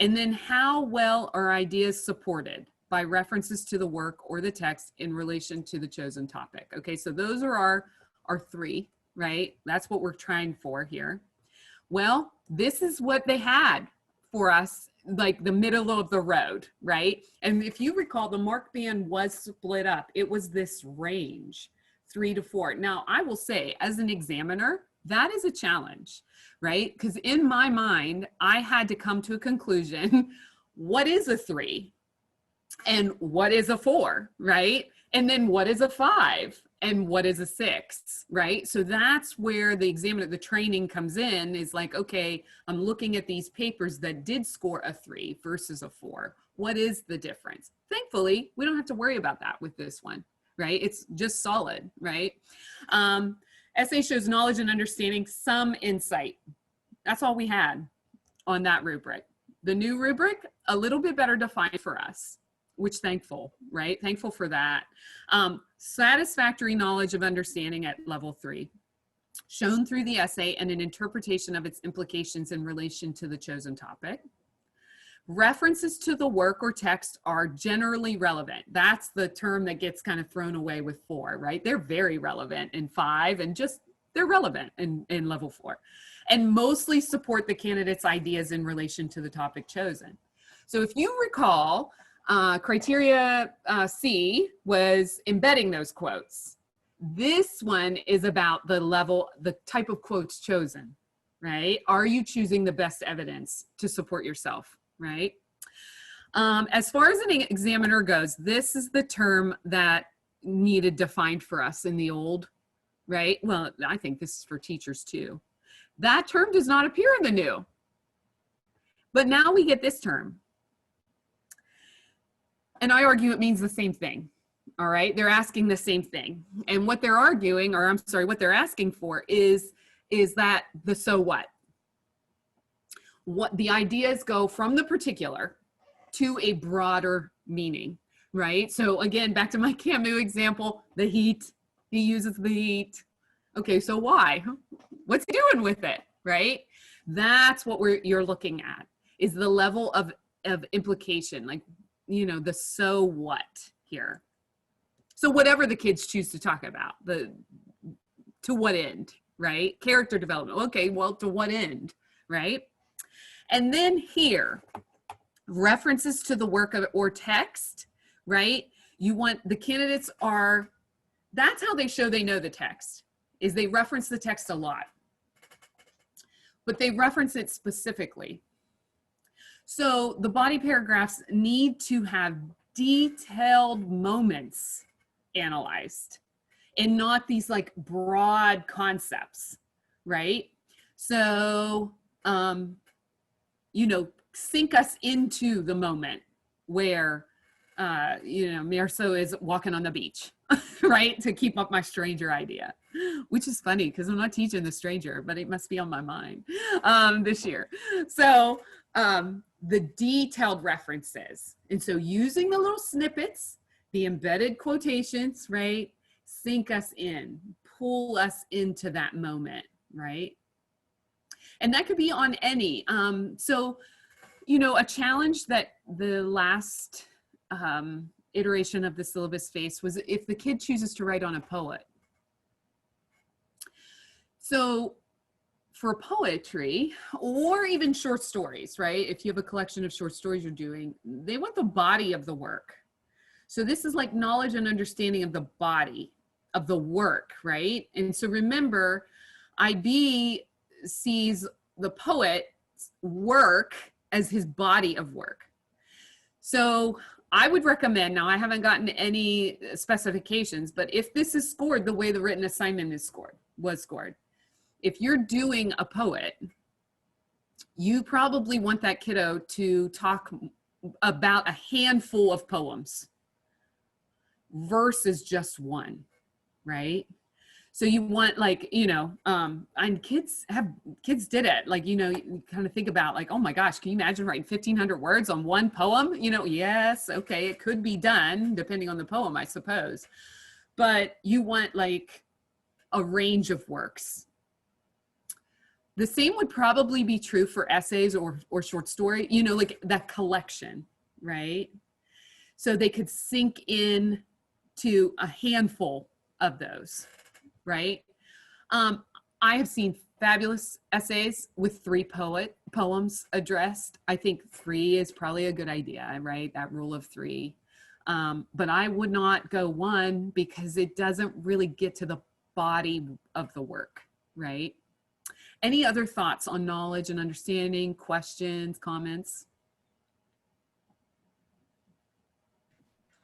And then how well are ideas supported by references to the work or the text in relation to the chosen topic? Okay, so those are our 3, right? That's what we're trying for here. Well, this is what they had for us like the middle of the road, right? And if you recall, the mark band was split up. It was this range, 3 to 4. Now, I will say, as an examiner, that is a challenge, right? Because in my mind, I had to come to a conclusion. What is a 3? And what is a 4, right? And then what is a 5? And what is a 6, right? So that's where the examiner, the training comes in, is like, okay, I'm looking at these papers that did score a 3 versus a 4. What is the difference? Thankfully, we don't have to worry about that with this one, right? It's just solid, right? Essay shows knowledge and understanding, some insight. That's all we had on that rubric. The new rubric, a little bit better defined for us, which thankful, right? Thankful for that. Satisfactory knowledge of understanding at level 3, shown through the essay and an interpretation of its implications in relation to the chosen topic. References to the work or text are generally relevant. That's the term that gets kind of thrown away with 4, right? They're very relevant in 5, and just they're relevant in level 4, and mostly support the candidate's ideas in relation to the topic chosen. So if you recall, criteria C was embedding those quotes. This one is about the level, the type of quotes chosen, right? Are you choosing the best evidence to support yourself, right? As far as an examiner goes, this is the term that needed defined for us in the old, right? Well, I think this is for teachers too. That term does not appear in the new, but now we get this term. And I argue it means the same thing, all right? They're asking the same thing. And what they're arguing, or I'm sorry, what they're asking for is that the so what? What the ideas go from the particular to a broader meaning, right? So again, back to my Camus example, the heat, he uses the heat. Okay, so why? What's he doing with it, right? That's what you're looking at, is the level of implication, like, you know, the so what here. So whatever the kids choose to talk about, to what end, right? Character development. Okay, well, to what end, right? And then here, references to the work of or text, right? You want the candidates are, that's how they show they know the text, is they reference the text a lot, but they reference it specifically. So the body paragraphs need to have detailed moments analyzed and not these like broad concepts, right? So, you know, sink us into the moment where, you know, Mirso is walking on the beach, right? To keep up my stranger idea, which is funny because I'm not teaching the stranger, but it must be on my mind this year. So, the detailed references. And so using the little snippets, the embedded quotations, right? Sink us in, pull us into that moment, right? And that could be on any. So, you know, a challenge that the last iteration of the syllabus faced was if the kid chooses to write on a poet. So for poetry, or even short stories, right? If you have a collection of short stories you're doing, they want the body of the work. So this is like knowledge and understanding of the body of the work, right? And so remember, IB sees the poet's work as his body of work. So I would recommend, now I haven't gotten any specifications, but if this is scored the way the written assignment was scored, if you're doing a poet, you probably want that kiddo to talk about a handful of poems versus just one, right? So you want, like, you know, and kids did it. Like, you know, you kind of think about like, oh my gosh, can you imagine writing 1,500 words on one poem? You know, yes, okay, it could be done depending on the poem, I suppose. But you want like a range of works. The same would probably be true for essays or short story, you know, like that collection, right? So they could sink in to a handful of those, right? I have seen fabulous essays with 3 poems addressed. I think 3 is probably a good idea, right? That rule of 3. But I would not go 1 because it doesn't really get to the body of the work, right? Any other thoughts on knowledge and understanding, questions, comments?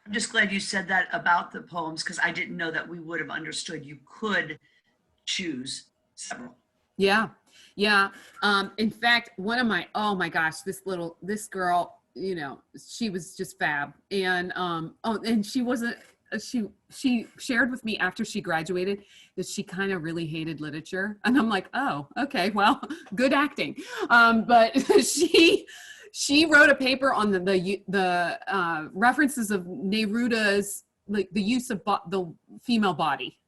I'm just glad you said that about the poems, because I didn't know that we would have understood you could choose several. Yeah. Yeah. In fact, one of my, oh my gosh, this girl, you know, she was just fab. And, and she wasn't, she shared with me after she graduated that she kind of really hated literature. And I'm like, oh, okay, well, good acting. But she wrote a paper on the references of Neruda's, like the use of the female body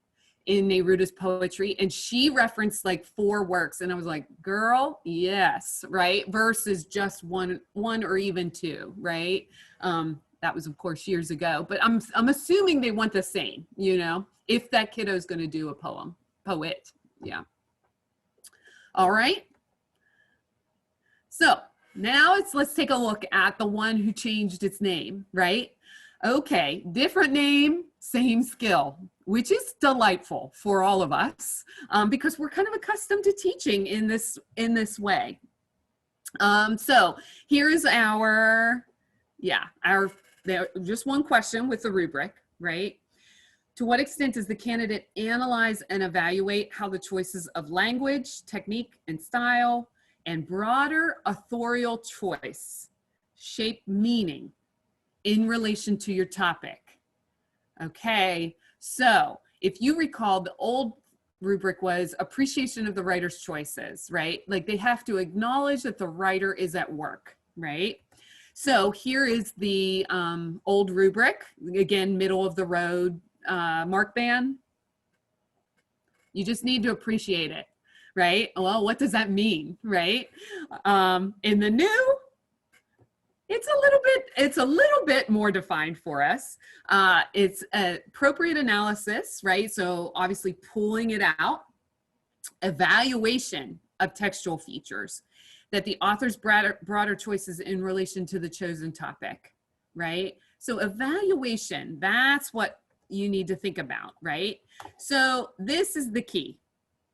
in Neruda's poetry, and she referenced like 4 works, and I was like, girl, yes, right, versus just one or even 2, right? That was of course years ago, but I'm assuming they want the same, you know, if that kiddo's going to do a poet. Yeah. All right, so now let's take a look at the one who changed its name, right? Okay, different name, same skill, which is delightful for all of us, because we're kind of accustomed to teaching in this way. So here's just one question with the rubric, right? To what extent does the candidate analyze and evaluate how the choices of language, technique, and style, and broader authorial choice shape meaning in relation to your topic? Okay, so if you recall, the old rubric was appreciation of the writer's choices, right? Like they have to acknowledge that the writer is at work, right? So here is the old rubric, again, middle of the road mark band. You just need to appreciate it, right? Well, what does that mean, right? In the new, it's a little bit more defined for us. It's appropriate analysis, right? So obviously pulling it out, evaluation of textual features, that the author's broader choices in relation to the chosen topic, right? So evaluation, that's what you need to think about, right? So this is the key.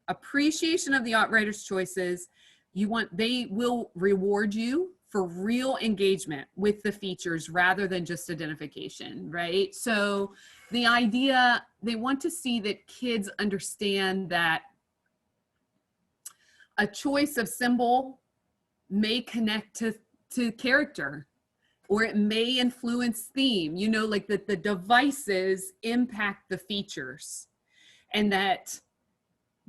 Appreciation of the writer's choices. They will reward you for real engagement with the features rather than just identification, right? So the idea, they want to see that kids understand that a choice of symbol may connect to character, or it may influence theme, you know, like that the devices impact the features, and that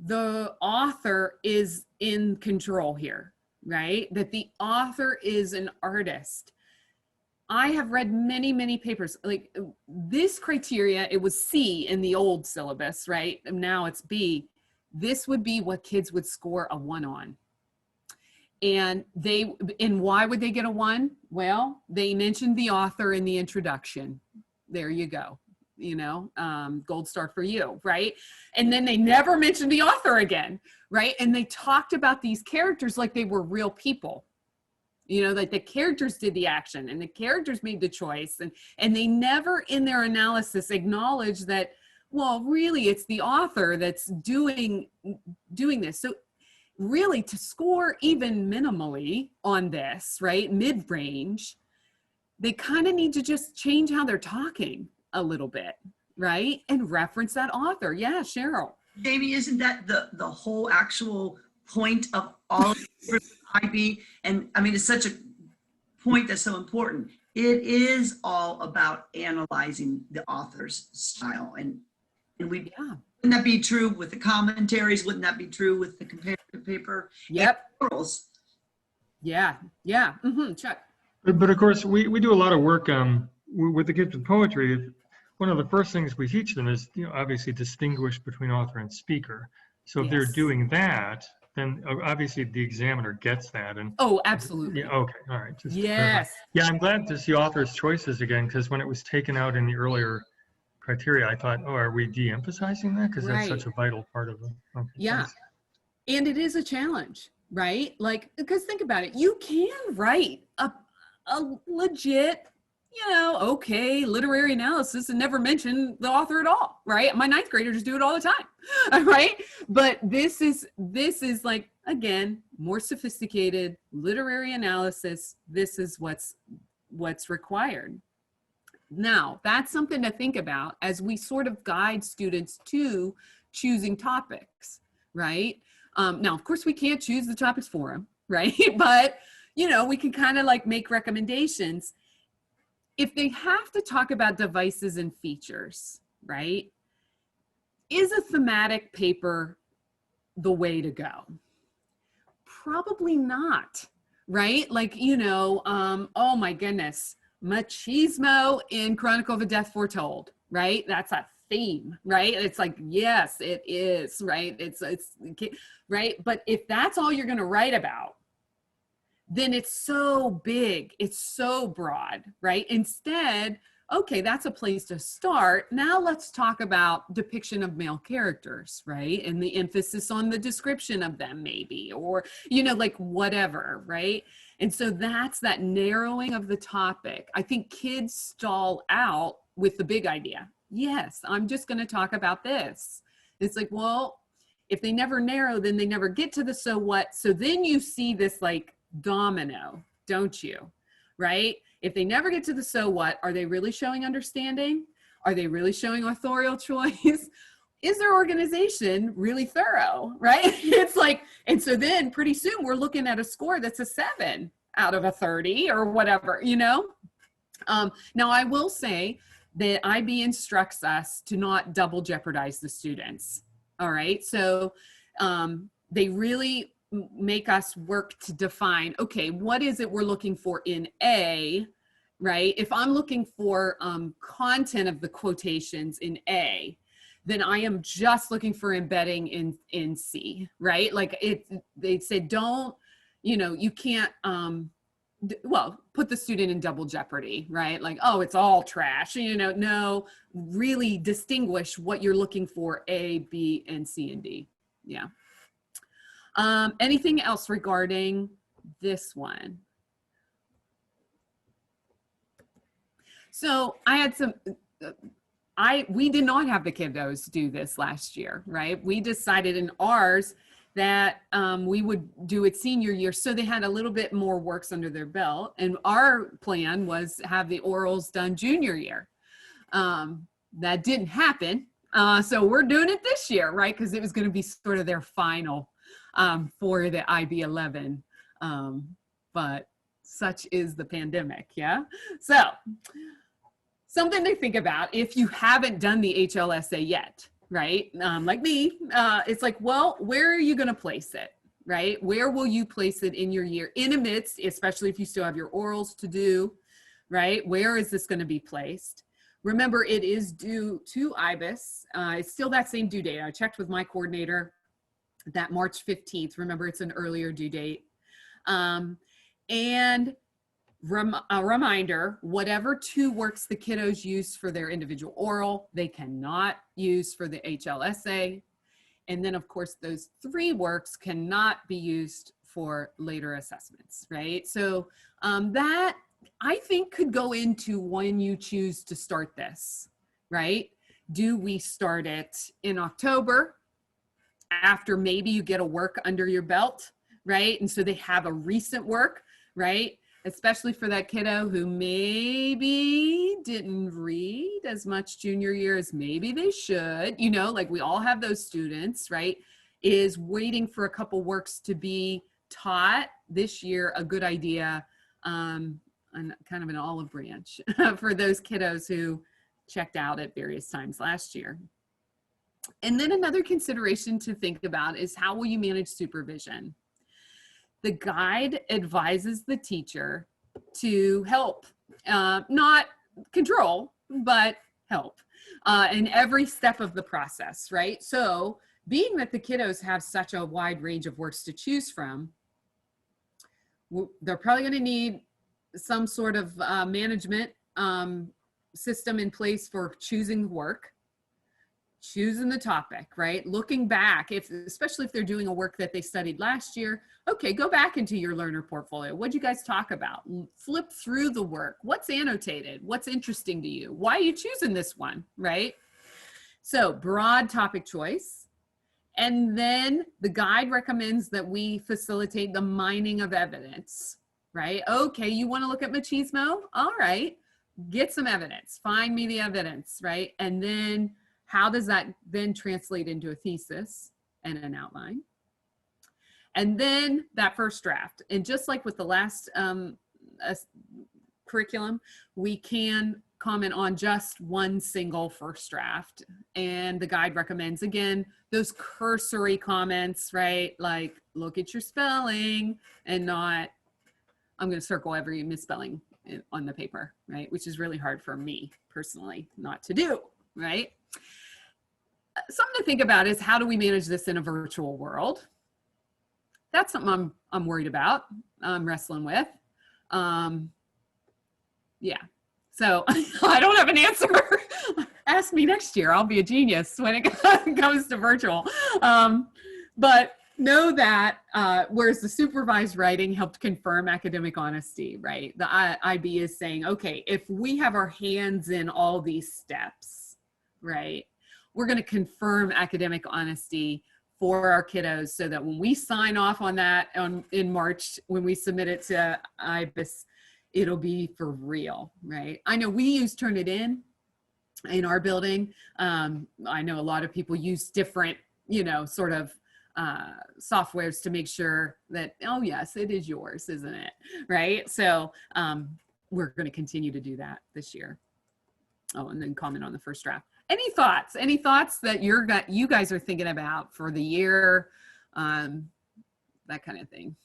the author is in control here, right? That the author is an artist. I have read many, many papers, like this criteria, it was C in the old syllabus, right? And now it's B. This would be what kids would score a 1 on. And why would they get a 1? Well, they mentioned the author in the introduction. There you go. You know, gold star for you, right? And then they never mentioned the author again, right? And they talked about these characters like they were real people, you know, like the characters did the action and the characters made the choice, and they never in their analysis acknowledged that, well, really it's the author that's doing this. So really to score even minimally on this, right, mid-range, they kind of need to just change how they're talking a little bit, right? And reference that author. Yeah, Cheryl. Jamie, isn't that the whole actual point of all of IB? And I mean, it's such a point that's so important. It is all about analyzing the author's style. And wouldn't that be true with the commentaries? Wouldn't that be true with the comparative paper? Yep. Yeah. Mm-hmm. Chuck. But of course, we do a lot of work with the kids with poetry. One of the first things we teach them is, you know, obviously distinguish between author and speaker. So if they're doing that, then obviously the examiner gets that. And oh, absolutely. Yeah. Okay. All right. Just yes. Yeah, I'm glad to see author's choices again, because when it was taken out in the earlier criteria, I thought, oh, are we de-emphasizing that? Because that's such a vital part of them. Okay, yeah. thanks. And it is a challenge, right? Like, because think about it, you can write a legit, okay, literary analysis and never mention the author at all, right? My ninth graders do it all the time, right? But this is like, again, more sophisticated literary analysis. This is what's required. Now, that's something to think about as we sort of guide students to choosing topics, right? Now, of course, we can't choose the topics for them, right? But, we can kind of like make recommendations. If they have to talk about devices and features, right? Is a thematic paper the way to go? Probably not, right? Like, oh my goodness, machismo in Chronicle of a Death Foretold, right? That's a theme, right? It's like, yes, it is, right? It's right. But if that's all you're going to write about, then it's so big, it's so broad, right? Instead, okay, that's a place to start. Now let's talk about depiction of male characters, right? And the emphasis on the description of them maybe, or, like whatever, right? And so that's that narrowing of the topic. I think kids stall out with the big idea. Yes, I'm just going to talk about this. It's like, well, if they never narrow, then they never get to the so what. So then you see this like domino, don't you? Right? If they never get to the so what, are they really showing understanding? Are they really showing authorial choice? Is their organization really thorough? Right? It's like, and so then pretty soon we're looking at a score that's a 7 out of a 30 or whatever, Now I will say that IB instructs us to not double jeopardize the students. All right. So they really make us work to define, okay, what is it we're looking for in A, right? If I'm looking for content of the quotations in A, then I am just looking for embedding in C, right? Like they said, don't, you can't, put the student in double jeopardy, right? Like, oh, it's all trash, no, really distinguish what you're looking for, A, B, and C, and D. Yeah. Anything else regarding this one? So I had some, we did not have the kiddos do this last year, right? We decided in ours that we would do it senior year. So they had a little bit more works under their belt. And our plan was have the orals done junior year. That didn't happen. So we're doing it this year, right? Because it was going to be sort of their final for the IB11. But such is the pandemic, yeah? So something to think about if you haven't done the HLSA yet, right? Like me, it's like, well, where are you going to place it, right? Where will you place it in your year? In amidst, especially if you still have your orals to do, right? Where is this going to be placed? Remember, it is due to IBIS. It's still that same due date. I checked with my coordinator that March 15th. Remember, it's an earlier due date. And a reminder, whatever 2 works the kiddos use for their individual oral, they cannot use for the HLSA. And then, of course, those 3 works cannot be used for later assessments, right? So that, I think, could go into when you choose to start this, right? Do we start it in October after maybe you get a work under your belt, right? And so they have a recent work, right? Especially for that kiddo who maybe didn't read as much junior year as maybe they should, like we all have those students, right? Is waiting for a couple works to be taught this year a good idea, and kind of an olive branch for those kiddos who checked out at various times last year. And then another consideration to think about is how will you manage supervision? The guide advises the teacher to help, not control, but help in every step of the process, right? So being that the kiddos have such a wide range of works to choose from, they're probably going to need some sort of management system in place for choosing work, choosing the topic, right? Looking back, especially if they're doing a work that they studied last year, okay, go back into your learner portfolio. What'd you guys talk about? Flip through the work. What's annotated? What's interesting to you? Why are you choosing this one, right? So broad topic choice. And then the guide recommends that we facilitate the mining of evidence, right? Okay, you want to look at machismo? All right, get some evidence. Find me the evidence, right? And then how does that then translate into a thesis and an outline? And then that first draft. And just like with the last curriculum, we can comment on just one single first draft. And the guide recommends, again, those cursory comments, right? Like, look at your spelling, and not, I'm going to circle every misspelling on the paper, right? Which is really hard for me personally not to do, right? Something to think about is, how do we manage this in a virtual world? That's something I'm worried about, I'm wrestling with. Yeah, so I don't have an answer. Ask me next year, I'll be a genius when it comes to virtual. But know that whereas the supervised writing helped confirm academic honesty, right? The IB is saying, okay, if we have our hands in all these steps, right, we're going to confirm academic honesty for our kiddos, so that when we sign off on that in March, when we submit it to IBIS, it'll be for real, right? I know we use Turnitin in our building. I know a lot of people use different, sort of softwares to make sure that, oh yes, it is yours, isn't it? Right? So we're going to continue to do that this year. Oh, and then comment on the first draft. Any thoughts that you guys are thinking about for the year? That kind of thing.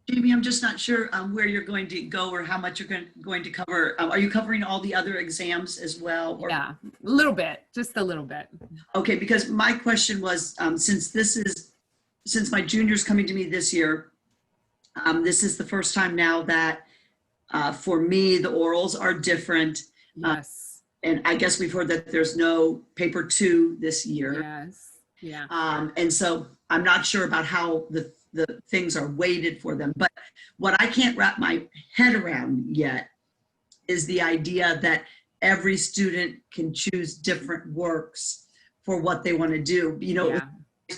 Jamie, I'm just not sure where you're going to go or how much you're going to cover. Are you covering all the other exams as well? Or? Yeah, a little bit, just a little bit. Okay, because my question was, since my junior's coming to me this year, this is the first time now that for me, the orals are different. Yes. And I guess we've heard that there's no paper 2 this year. Yes. Yeah. And so I'm not sure about how the things are weighted for them. But what I can't wrap my head around yet is the idea that every student can choose different works for what they want to do. Yeah.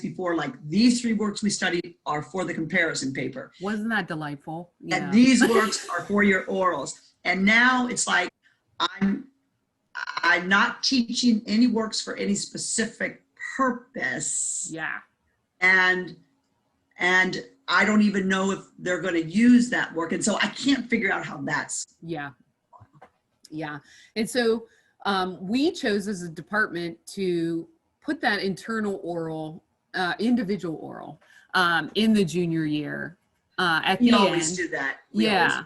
Before, like, these 3 works we studied are for the comparison paper. Wasn't that delightful? Yeah. And these works are for your orals. And now it's like, I'm not teaching any works for any specific purpose. Yeah. And I don't even know if they're going to use that work. And so I can't figure out how that's. Yeah. Yeah. And so we chose as a department to put that internal oral, individual oral in the junior year at the end. We always do that. Yeah.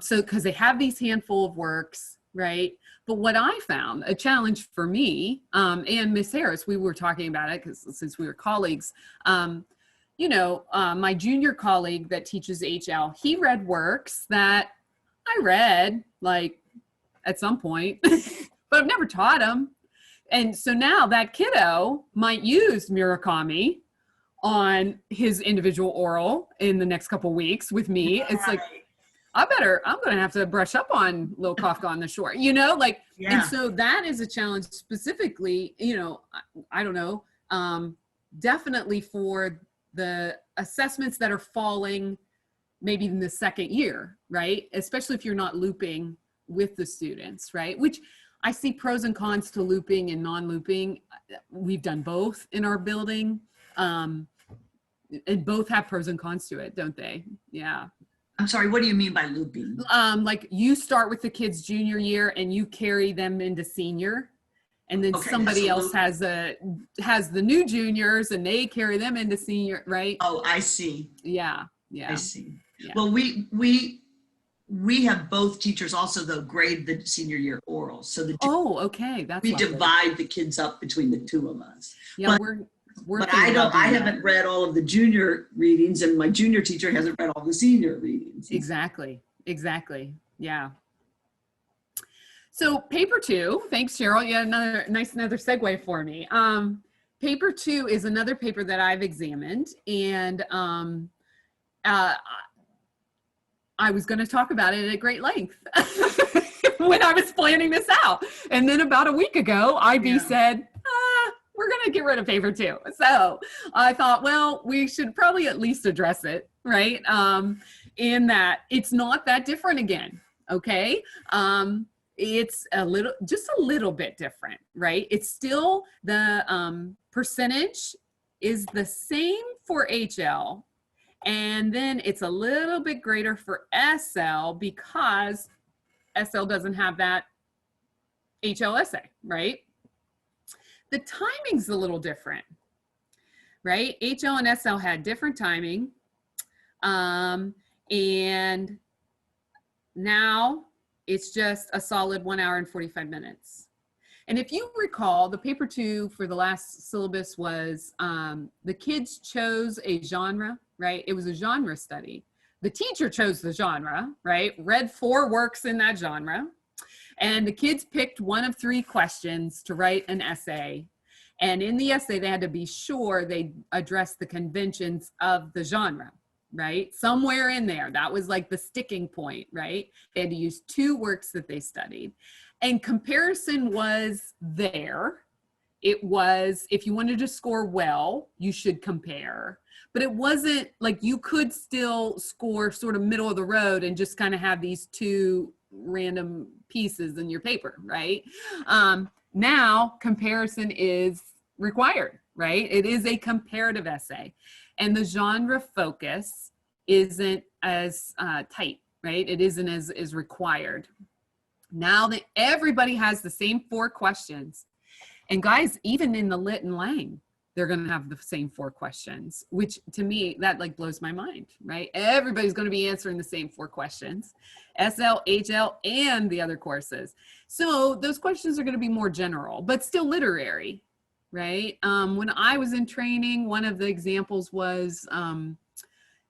So because they have these handful of works, right? But what I found, a challenge for me, and Miss Harris, we were talking about it since we were colleagues, my junior colleague that teaches HL, he read works that I read, like, at some point, but I've never taught him. And so now that kiddo might use Murakami on his individual oral in the next couple weeks with me. It's like, I'm going to have to brush up on Little Kafka on the Shore, and so that is a challenge specifically, I don't know, definitely for the assessments that are falling maybe in the second year, right? Especially if you're not looping with the students, right? Which I see pros and cons to looping and non-looping. We've done both in our building, and both have pros and cons to it, don't they? Yeah. I'm sorry, what do you mean by looping? Like, you start with the kids junior year and you carry them into senior, and then somebody else has the new juniors and they carry them into senior, right? Oh, I see. Yeah. Yeah. I see. Yeah. Well, we have both teachers also, though, grade the senior year orals. So okay. That's we lovely. divide the kids up between the 2 of us. Yeah, but I haven't read all of the junior readings, and my junior teacher hasn't read all the senior readings. Exactly. Yeah. So paper two, thanks Cheryl. Yeah, another segue for me. Paper two is another paper that I've examined, and I was going to talk about it at great length when I was planning this out. And then about a week ago, IB said, we're going to get rid of paper two. So I thought, well, we should probably at least address it, right? In that it's not that different again, okay? It's just a little bit different, right? It's still the percentage is the same for HL. And then it's a little bit greater for SL because SL doesn't have that HLSA, right? The timing's a little different, right? HL and SL had different timing. And now it's just a solid 1 hour and 45 minutes. And if you recall, the paper two for the last syllabus was the kids chose a genre, right? It was a genre study. The teacher chose the genre, right? Read 4 works in that genre. And the kids picked one of 3 questions to write an essay. And in the essay, they had to be sure they addressed the conventions of the genre, right? Somewhere in there, that was like the sticking point, right? They had to use 2 works that they studied. And comparison was there. It was, if you wanted to score well, you should compare. But it wasn't like you could still score sort of middle of the road and just kind of have these 2 random pieces in your paper, right? Now comparison is required, right? It is a comparative essay. And the genre focus isn't as tight, right? It isn't as required. Now that everybody has the same 4 questions, and guys, even in the Lit and Lang, they're going to have the same 4 questions, which to me, that like blows my mind, right? Everybody's going to be answering the same 4 questions, SL, HL, and the other courses. So those questions are going to be more general, but still literary, right? When I was in training, one of the examples was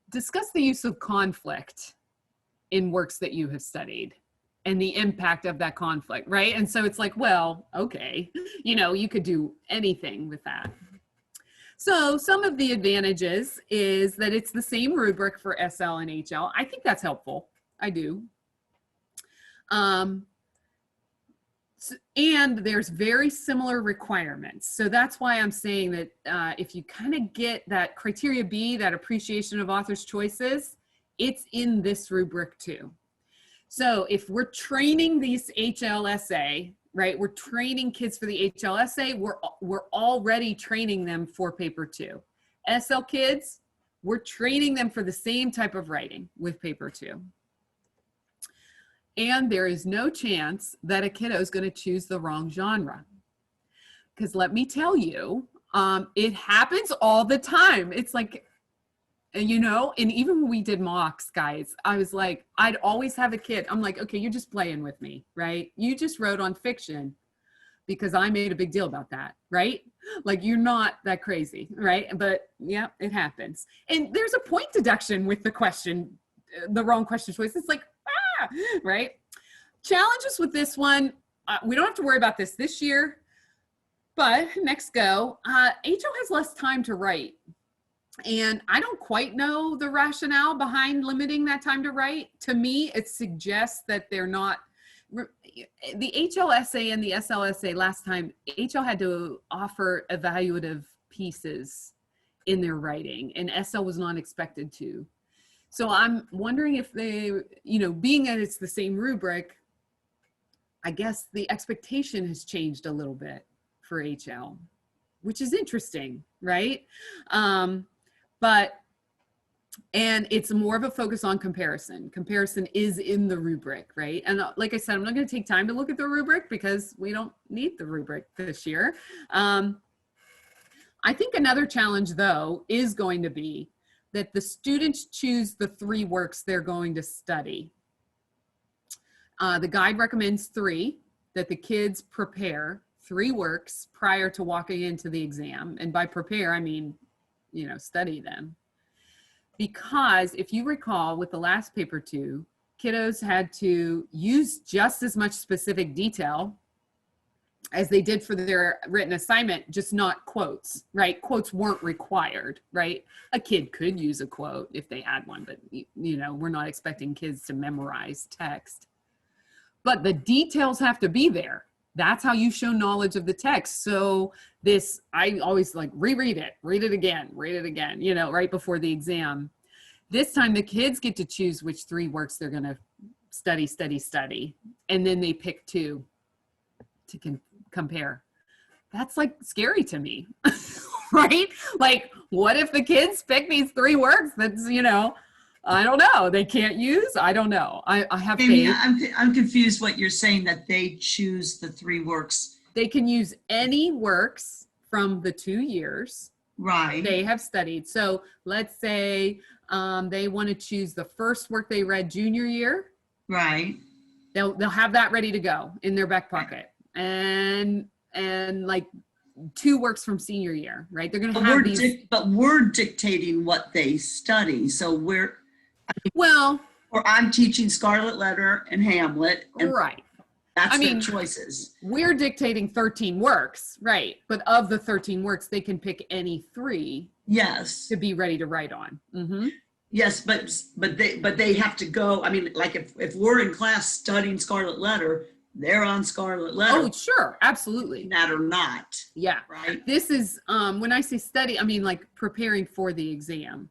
discuss the use of conflict in works that you have studied and the impact of that conflict, right? And so it's like, well, okay, you know, you could do anything with that. So some of the advantages is that it's the same rubric for SL and HL. I think that's helpful. I do. And there's very similar requirements. So that's why I'm saying that if you kind of get that criteria B, that appreciation of author's choices, it's in this rubric too. So if we're training these HLSA, right, we're training kids for the HLSA, we're already training them for paper 2. SL kids, we're training them for the same type of writing with paper 2. And there is no chance that a kiddo is going to choose the wrong genre. Because let me tell you, it happens all the time. It's like, you know, and even when we did mocks, guys, I was like, I'd always have a kid. I'm like, okay, you're just playing with me, right? You just wrote on fiction because I made a big deal about that, right? Like, you're not that crazy, right? But yeah, it happens. And there's a point deduction with the question, the wrong question choice. It's like, right? Challenges with this one, we don't have to worry about this year, but next go, HO has less time to write. And I don't quite know the rationale behind limiting that time to write. To me, it suggests that they're not, the HLSA and the SLSA last time, HL had to offer evaluative pieces in their writing and SL was not expected to. So I'm wondering if they, you know, being that it's the same rubric, I guess the expectation has changed a little bit for HL, which is interesting, right? And it's more of a focus on comparison. Comparison is in the rubric, right? And like I said, I'm not going to take time to look at the rubric because we don't need the rubric this year. I think another challenge, though, is going to be that the students choose the 3 works they're going to study. The guide recommends 3, that the kids prepare 3 works prior to walking into the exam. And by prepare, I mean, you know, study them. Because if you recall with the last paper 2, kiddos had to use just as much specific detail as they did for their written assignment, just not quotes, right? Quotes weren't required, right? A kid could use a quote if they had one, but you know, we're not expecting kids to memorize text. But the details have to be there. That's how you show knowledge of the text. So this, I always like read it again, you know, right before the exam. This time the kids get to choose which 3 works they're going to study. And then they pick 2 to compare. That's like scary to me, right? Like, what if the kids pick these 3 works that's, you know, I don't know, they can't use? I don't know. I have Amy, faith. I'm confused what you're saying, that they choose the 3 works. They can use any works from the 2 years Right. they have studied. So let's say they want to choose the first work they read junior year. Right. They'll have that ready to go in their back pocket, and like 2 works from senior year, right? They're going to have these. But we're dictating what they study. So Well, or I'm teaching Scarlet Letter and Hamlet, and right. that's I their mean, choices. We're dictating 13 works, right? But of the 13 works, they can pick any 3 Yes. to be ready to write on. Mm-hmm. Yes, but they have to go. I mean, like if we're in class studying Scarlet Letter, they're on Scarlet Letter. Oh, sure, absolutely. That or not. Yeah. Right. This is when I say study, I mean like preparing for the exam,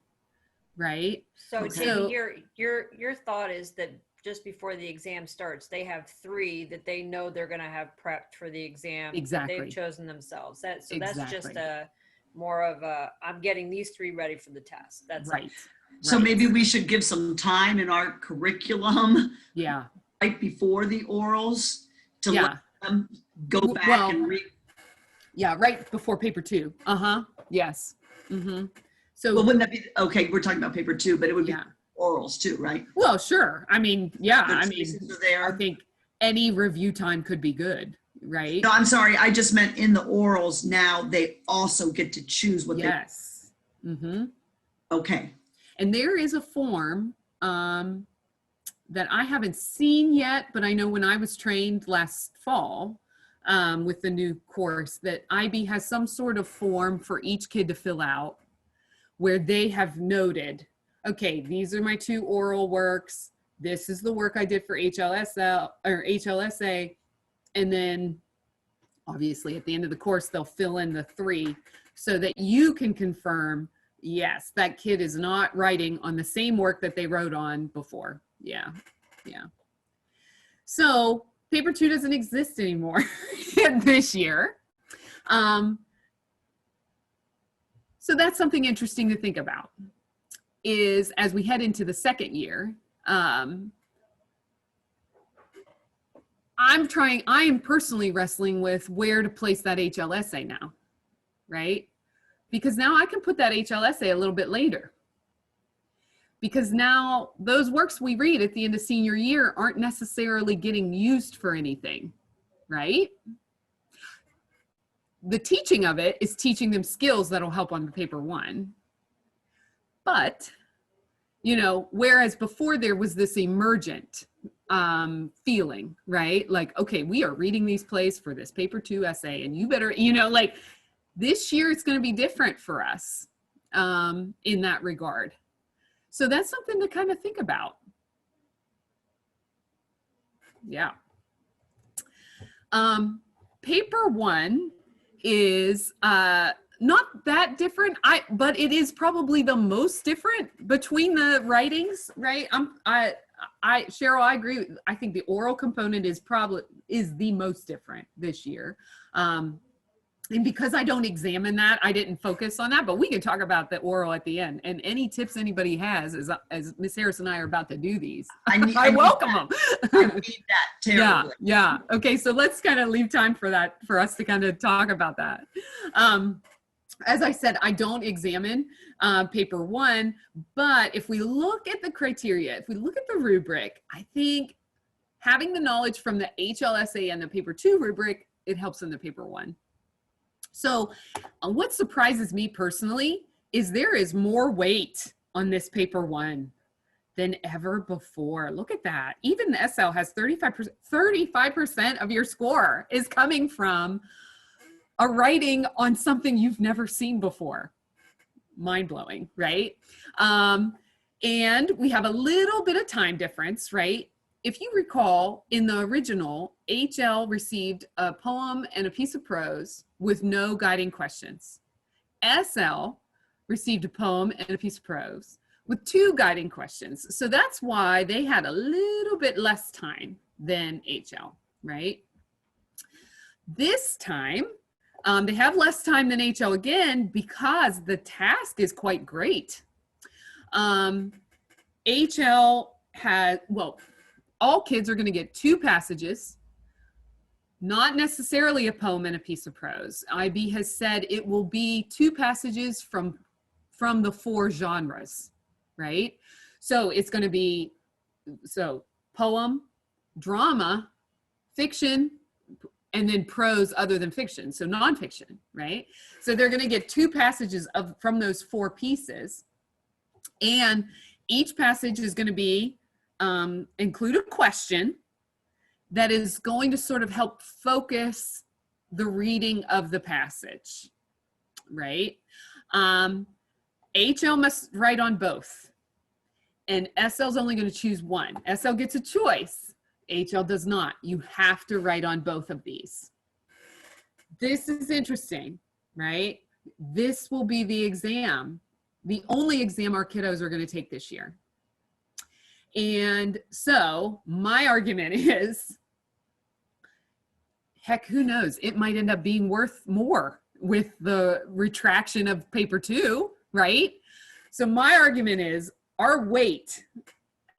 right? So Okay. Jamie, your thought is that just before the exam starts, they have 3 that they know they're going to have prepped for the exam. Exactly. They've chosen themselves. That's just Exactly. a more of a, I'm getting these 3 ready for the test. That's Right. So Right. maybe we should give some time in our curriculum Yeah. right before the orals to Yeah. let them go back Well, and read. Yeah, right before paper 2. Uh-huh. Yes. Mm-hmm. So Well, wouldn't that be okay? We're talking about paper 2, but it would be yeah. orals too, right? Well, sure. I mean, yeah. The I mean, choices are I there. think any review time could be good, right? No, I'm sorry. I just meant in the orals. Now they also get to choose what Yes. Mm-hmm. they. Okay. And there is a form that I haven't seen yet, but I know when I was trained last fall with the new course that IB has some sort of form for each kid to fill out where they have noted, okay, these are my 2 oral works. This is the work I did for HLSL or HLSA. And then obviously at the end of the course, they'll fill in the 3 so that you can confirm, yes, that kid is not writing on the same work that they wrote on before. Yeah. Yeah. So paper 2 doesn't exist anymore this year. So that's something interesting to think about is as we head into the second year, I am personally wrestling with where to place that HLSA now, right? Because now I can put that HLSA a little bit later. Because now those works we read at the end of senior year aren't necessarily getting used for anything, right? The teaching of it is teaching them skills that'll help on the paper 1. But, you know, whereas before there was this emergent feeling, right? Like, okay, we are reading these plays for this paper 2 essay and you better, you know, like this year it's going to be different for us in that regard. So that's something to kind of think about. Yeah. Paper 1 is not that different, but it is probably the most different between the writings, right? Cheryl, I agree. I think the oral component is the most different this year. And because I don't examine that, I didn't focus on that, but we can talk about the oral at the end. And any tips anybody has, as Ms. Harris and I are about to do these, I welcome them. I need that terribly. Yeah. Okay, so let's kind of leave time for that, for us to kind of talk about that. As I said, I don't examine paper 1, but if we look at the criteria, if we look at the rubric, I think having the knowledge from the HLSA and the paper 2 rubric, it helps in the paper 1. So what surprises me personally is there is more weight on this paper 1 than ever before. Look at that. Even the SL has 35% of your score is coming from a writing on something you've never seen before. Mind-blowing, right? And we have a little bit of time difference, right? If you recall, in the original, HL received a poem and a piece of prose with no guiding questions. SL received a poem and a piece of prose with 2 guiding questions. So that's why they had a little bit less time than HL, right? This time, they have less time than HL again because the task is quite great. HL had, well, all kids are going to get 2 passages, not necessarily a poem and a piece of prose. IB has said it will be 2 passages from the 4 genres, right? So it's going to be, so poem, drama, fiction, and then prose other than fiction, so nonfiction, right? So they're going to get 2 passages from those 4 pieces, and each passage is going to be include a question that is going to sort of help focus the reading of the passage, right? HL must write on both, and SL is only going to choose one. SL gets a choice. HL does not. You have to write on both of these. This is interesting, right? This will be the exam, the only exam our kiddos are going to take this year. And so my argument is, heck, who knows? It might end up being worth more with the retraction of paper 2, right? So my argument is our weight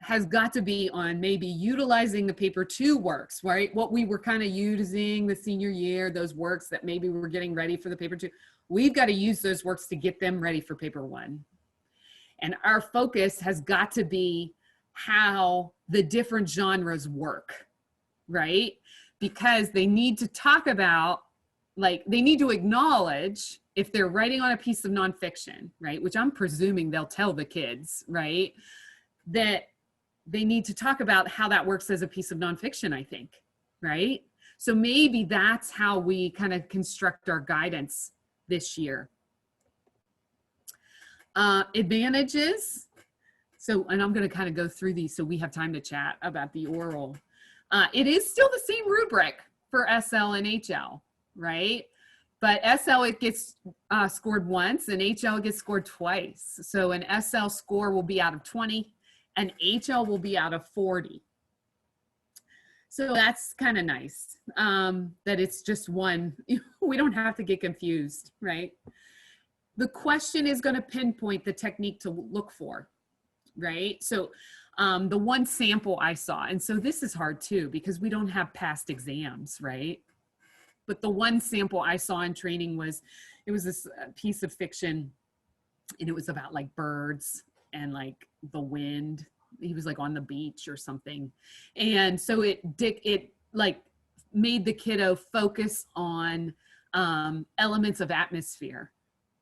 has got to be on maybe utilizing the paper 2 works, right? What we were kind of using the senior year, those works that maybe we were getting ready for the paper 2. We've got to use those works to get them ready for paper 1. And our focus has got to be how the different genres work, right? Because they need to talk about, like, they need to acknowledge if they're writing on a piece of nonfiction, right? Which I'm presuming they'll tell the kids, right? That they need to talk about how that works as a piece of nonfiction, I think, right? So maybe that's how we kind of construct our guidance this year. Advantages. So, and I'm going to kind of go through these so we have time to chat about the oral. It is still the same rubric for SL and HL, right? But SL, it gets scored once, and HL gets scored twice. So an SL score will be out of 20, and HL will be out of 40. So that's kind of nice, that it's just one. We don't have to get confused, right? The question is going to pinpoint the technique to look for, right? So the one sample I saw, and so this is hard too, because we don't have past exams, right? But the one sample I saw in training was, it was this piece of fiction, and it was about like birds and like the wind. He was like on the beach or something. And so it like made the kiddo focus on elements of atmosphere,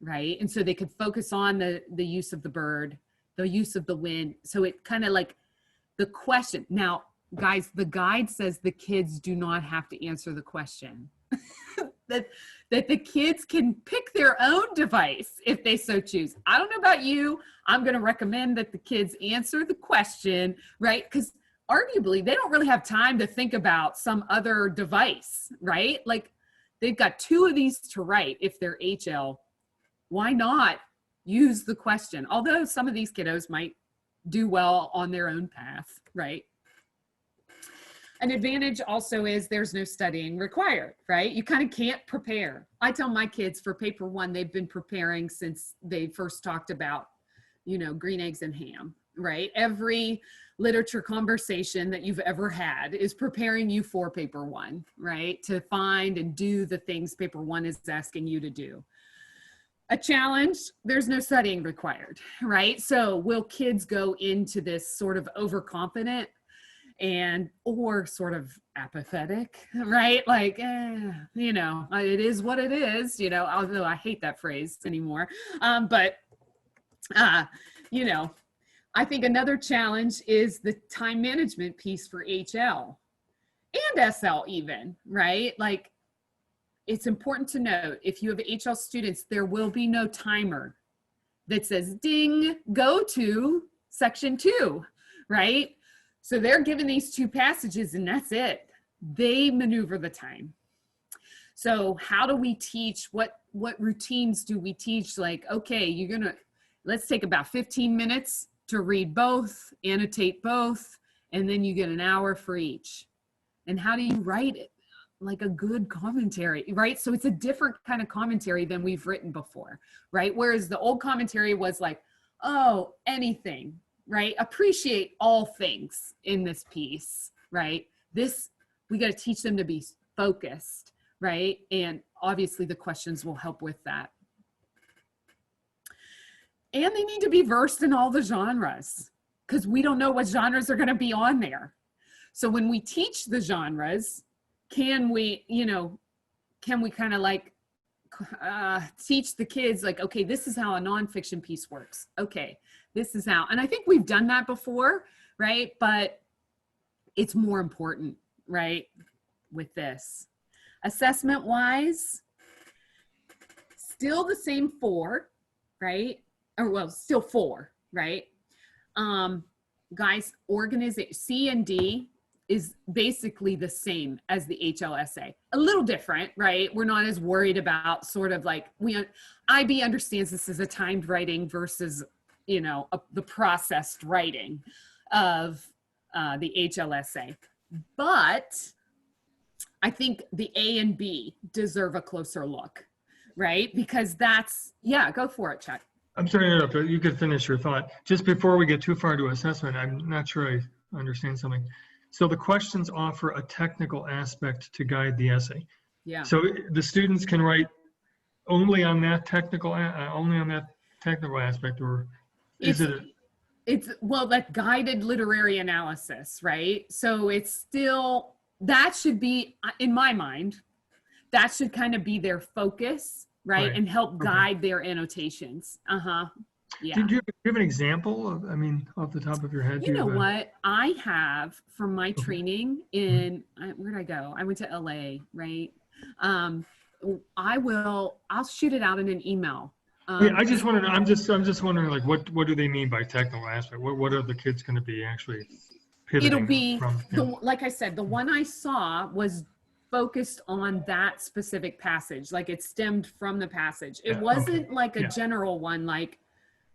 right? And so they could focus on the use of the bird, the use of the wind. So it kind of like the question. Now, guys, the guide says the kids do not have to answer the question. that the kids can pick their own device if they so choose. I don't know about you. I'm going to recommend that the kids answer the question, right? Because arguably they don't really have time to think about some other device, right? Like they've got 2 of these to write if they're HL. Why not use the question? Although some of these kiddos might do well on their own path, right? An advantage also is there's no studying required, right? You kind of can't prepare. I tell my kids for paper 1, they've been preparing since they first talked about, you know, green eggs and ham, right? Every literature conversation that you've ever had is preparing you for paper 1, right? To find and do the things paper 1 is asking you to do. A challenge, there's no studying required, right? So will kids go into this sort of overconfident or sort of apathetic, right? Like, you know, it is what it is, you know, although I hate that phrase anymore. You know, I think another challenge is the time management piece for HL and SL even, right? Like, it's important to note, if you have HL students, there will be no timer that says, ding, go to section 2, right? So they're given these 2 passages and that's it. They maneuver the time. So how do we teach? What routines do we teach? Like, okay, let's take about 15 minutes to read both, annotate both, and then you get an hour for each. And how do you write it? Like a good commentary, right? So it's a different kind of commentary than we've written before, right? Whereas the old commentary was like, oh, anything, right? Appreciate all things in this piece, right? This, we got to teach them to be focused, right? And obviously the questions will help with that. And they need to be versed in all the genres, because we don't know what genres are going to be on there. So when we teach the genres, can we kind of like teach the kids like, okay, this is how a nonfiction piece works. Okay, this is how, and I think we've done that before, right? But it's more important, right? With this. Assessment wise, still the same 4, right? Or well, still 4, right? Guys, organization, C and D is basically the same as the HLSA. A little different, right? We're not as worried about sort of like, IB understands this as a timed writing versus, the processed writing of the HLSA. But I think the A and B deserve a closer look, right? Because that's, yeah, go for it, Chuck. I'm sorry to interrupt, but you could finish your thought. Just before we get too far into assessment, I'm not sure I understand something. So the questions offer a technical aspect to guide the essay. Yeah. So the students can write only on that technical aspect, or is it's well, that guided literary analysis, right? So it's still, that should be, in my mind, that should kind of be their focus, right? And help guide their annotations. Yeah. Do you have an example of, off the top of your head? You know what? I have from my training in, where'd I go? I went to LA, right? I'll shoot it out in an email. Yeah, I'm just wondering, like, what do they mean by technical aspect? What are the kids going to be actually pivoting It'll be, from? like I said, the one I saw was focused on that specific passage. Like it stemmed from the passage. It wasn't like a general one, like,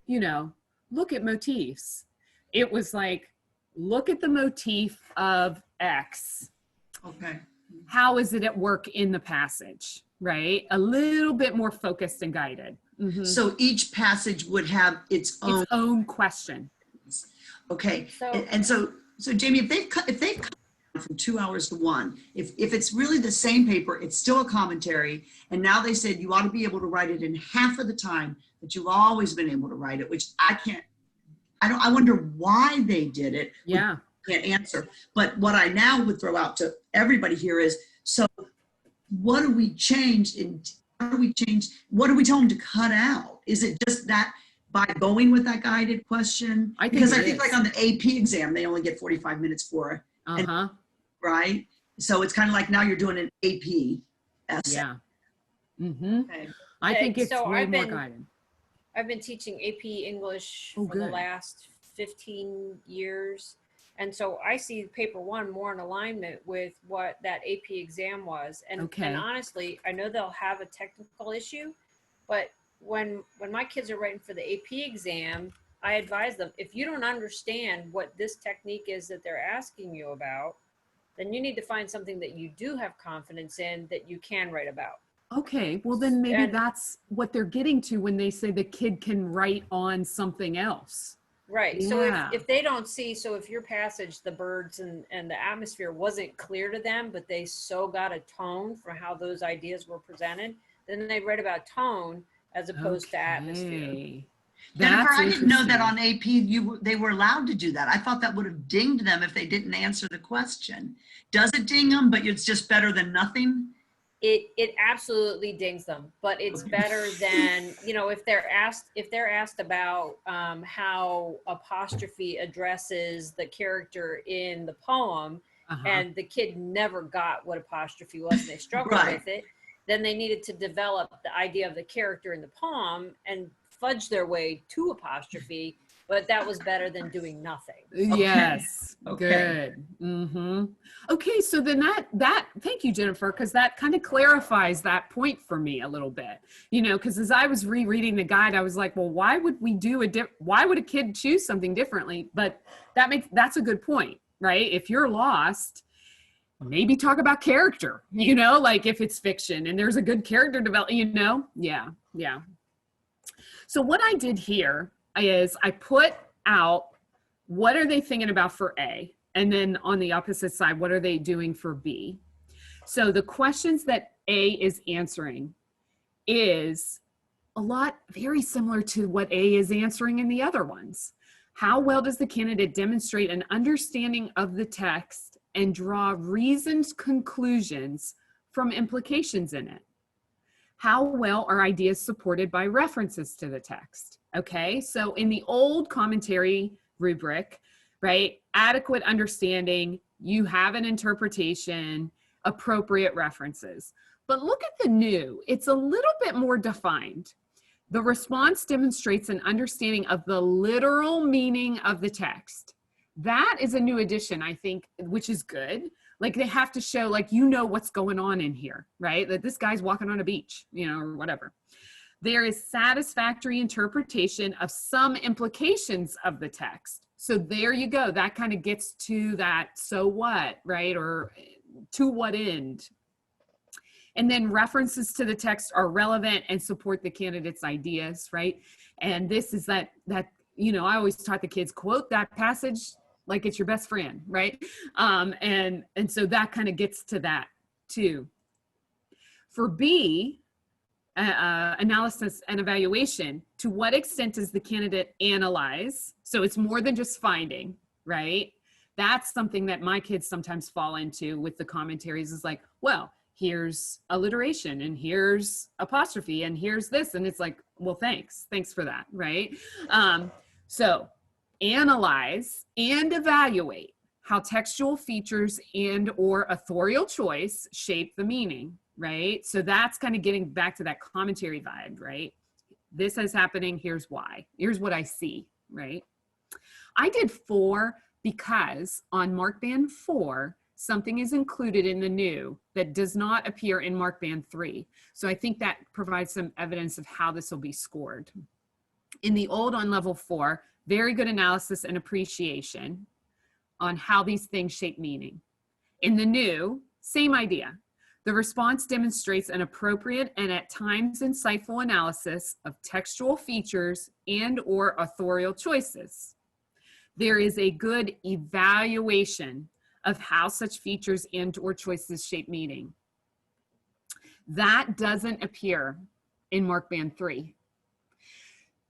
look at motifs. It was like, look at the motif of X. Okay. How is it at work in the passage, right? A little bit more focused and guided. Mm-hmm. So each passage would have its own question. Okay. So Jamie, if they've cut from 2 hours to 1, if it's really the same paper, it's still a commentary, and now they said you ought to be able to write it in half of the time that you've always been able to write it, which I wonder why they did it. Yeah. Can't answer. But what I now would throw out to everybody here is, so what do we change what do we tell them to cut out? Is it just that by going with that guided question? I think like on the AP exam, they only get 45 minutes for it. Right? So it's kind of like now you're doing an AP essay. Yeah. Mm-hmm. Okay. I think it's way more guided. I've been teaching AP English for the last 15 years. And so I see paper 1 more in alignment with what that AP exam was. And honestly, I know they'll have a technical issue, but when my kids are writing for the AP exam, I advise them, if you don't understand what this technique is that they're asking you about, then you need to find something that you do have confidence in that you can write about. Okay, well then maybe that's what they're getting to when they say the kid can write on something else. Right. Yeah. So if they don't see, so if your passage, the birds and the atmosphere wasn't clear to them, but they so got a tone from how those ideas were presented, then they read about tone as opposed to atmosphere. Jennifer, I didn't know that on AP they were allowed to do that. I thought that would have dinged them if they didn't answer the question. Does it ding them, but it's just better than nothing? it absolutely dings them, but it's better than, you know, if they're asked about how apostrophe addresses the character in the poem, and the kid never got what apostrophe was and they struggled Right. with it, then they needed to develop the idea of the character in the poem and fudge their way to apostrophe, but that was better than doing nothing. Yes. Okay. Good. Okay. So then that, thank you, Jennifer, because that kind of clarifies that point for me a little bit, you know, because as I was rereading the guide, I was like, well, why would we do why would a kid choose something differently? But that's a good point, right? If you're lost, maybe talk about character, you know, like if it's fiction and there's a good character development, you know? Yeah. Yeah. So what I did here is I put out, what are they thinking about for A? And then on the opposite side, what are they doing for B? So the questions that A is answering is a lot very similar to what A is answering in the other ones. How well does the candidate demonstrate an understanding of the text and draw reasoned conclusions from implications in it? How well are ideas supported by references to the text? Okay, so in the old commentary rubric, right, adequate understanding, you have an interpretation, appropriate references. But look at the new, it's a little bit more defined. The response demonstrates an understanding of the literal meaning of the text. That is a new addition, I think, which is good. Like they have to show, like, you know what's going on in here, right? That this guy's walking on a beach, you know, or whatever. There is satisfactory interpretation of some implications of the text. So there you go. That kind of gets to that, so what, right? Or to what end? And then references to the text are relevant and support the candidate's ideas, right? And this is that, you know, I always taught the kids, quote that passage like it's your best friend, right? And so that kind of gets to that too. For B, analysis and evaluation, to what extent does the candidate analyze? So it's more than just finding, right? That's something that my kids sometimes fall into with the commentaries, is like, well, here's alliteration and here's apostrophe and here's this. And it's like, well, thanks for that, right? So analyze and evaluate how textual features and or authorial choice shape the meaning, right? So that's kind of getting back to that commentary vibe, right? This is happening, here's why. Here's what I see, right? I did 4 because on Mark Band 4, something is included in the new that does not appear in Mark Band 3. So I think that provides some evidence of how this will be scored. In the old on level 4, very good analysis and appreciation on how these things shape meaning. In the new, same idea. The response demonstrates an appropriate and at times insightful analysis of textual features and or authorial choices. There is a good evaluation of how such features and or choices shape meaning. That doesn't appear in Mark Band 3.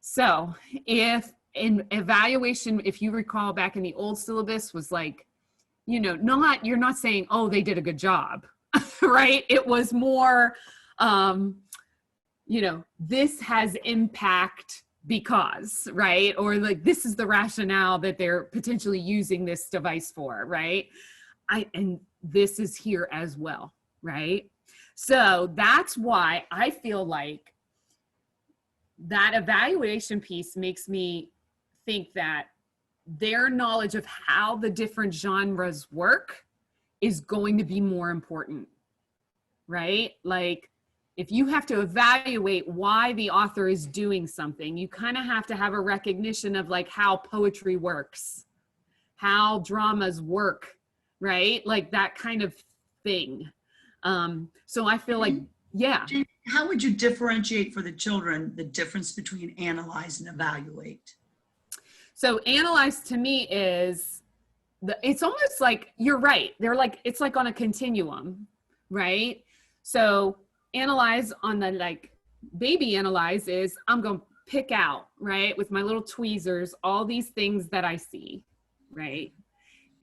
So if in evaluation, if you recall back in the old syllabus was like, you know, you're not saying, oh, they did a good job, right? It was more, you know, this has impact because, right? Or like, this is the rationale that they're potentially using this device for, right? And this is here as well, right? So that's why I feel like that evaluation piece makes me think that their knowledge of how the different genres work is going to be more important, right? Like if you have to evaluate why the author is doing something, you kind of have to have a recognition of like how poetry works, how dramas work, right? Like that kind of thing. So I feel like, yeah. Jamie, how would you differentiate for the children the difference between analyze and evaluate? So analyze to me is, it's almost like, you're right. They're like, it's like on a continuum, right? So analyze on the like baby analyze is, I'm going to pick out, right, with my little tweezers, all these things that I see, right?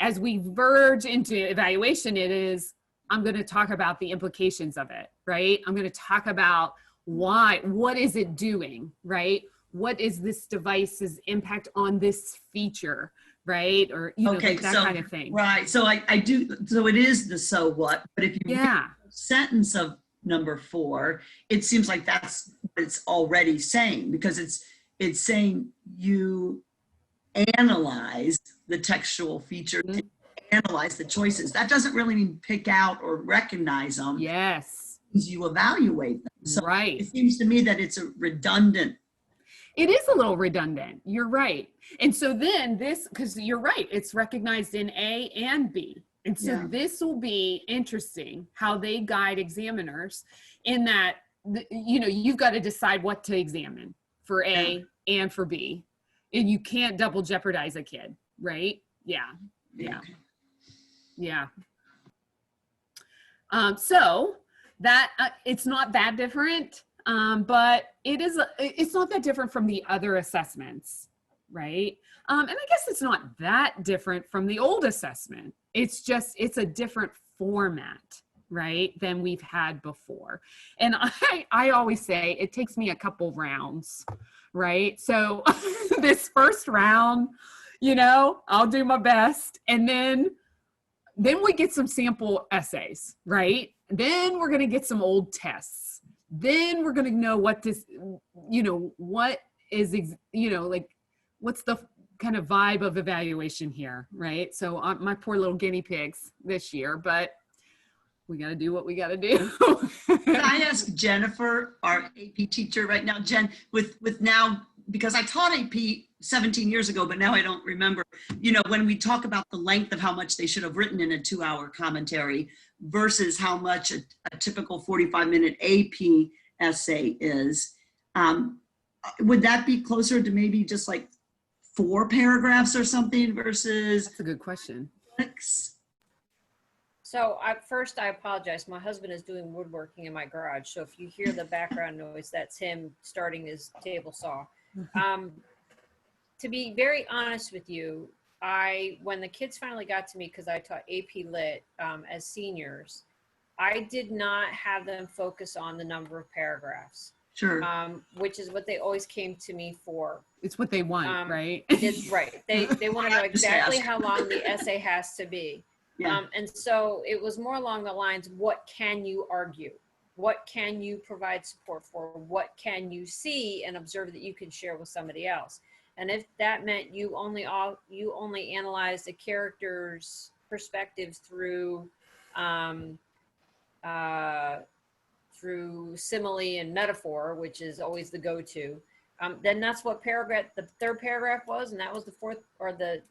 As we verge into evaluation, it is, I'm going to talk about the implications of it, right? I'm going to talk about what is it doing, right? What is this device's impact on this feature, right? Or, Okay, like that so kind of thing. right. So I do. So it is the so what. But if you read Yeah. the sentence of number 4, it seems like that's what it's already saying, because it's saying you analyze the textual features, Mhm. analyze the choices. That doesn't really mean pick out or recognize them. Yes. You evaluate them. So Right. it seems to me that it's a redundant. It is a little redundant. You're right. And so then because you're right, it's recognized in A and B. And so Yeah. this will be interesting how they guide examiners in that, you've got to decide what to examine for A and for B. And you can't double jeopardize a kid, right? Yeah. Yeah. Okay. Yeah. So that it's not that different, but it's not that different from the other assessments, right? And I guess it's not that different from the old assessment. It's a different format, right, than we've had before. And I always say it takes me a couple rounds, right? So this first round, I'll do my best, and then we get some sample essays, right? Then we're going to get some old tests. Then we're going to know what is, like, what's the kind of vibe of evaluation here, right? So my poor little guinea pigs this year, but we got to do what we got to do. Can I ask Jennifer, our AP teacher right now, Jen, with now, because I taught AP 17 years ago, but now I don't remember, when we talk about the length of how much they should have written in a 2-hour commentary versus how much a typical 45-minute AP essay is, would that be closer to maybe just like 4 paragraphs or something versus That's a good question. 6? So first, I apologize. My husband is doing woodworking in my garage. So if you hear the background noise, that's him starting his table saw. To be very honest with you, when the kids finally got to me, because I taught AP Lit as seniors, I did not have them focus on the number of paragraphs. Sure. Which is what they always came to me for. It's what they want, right? It's right. They want to know exactly ask. how long the essay has to be. Yeah. And so it was more along the lines, what can you argue? What can you provide support for? What can you see and observe that you can share with somebody else? And if that meant you only analyze the character's perspectives through simile and metaphor, which is always the go-to, then that's what the third paragraph was, and that was the fourth, or the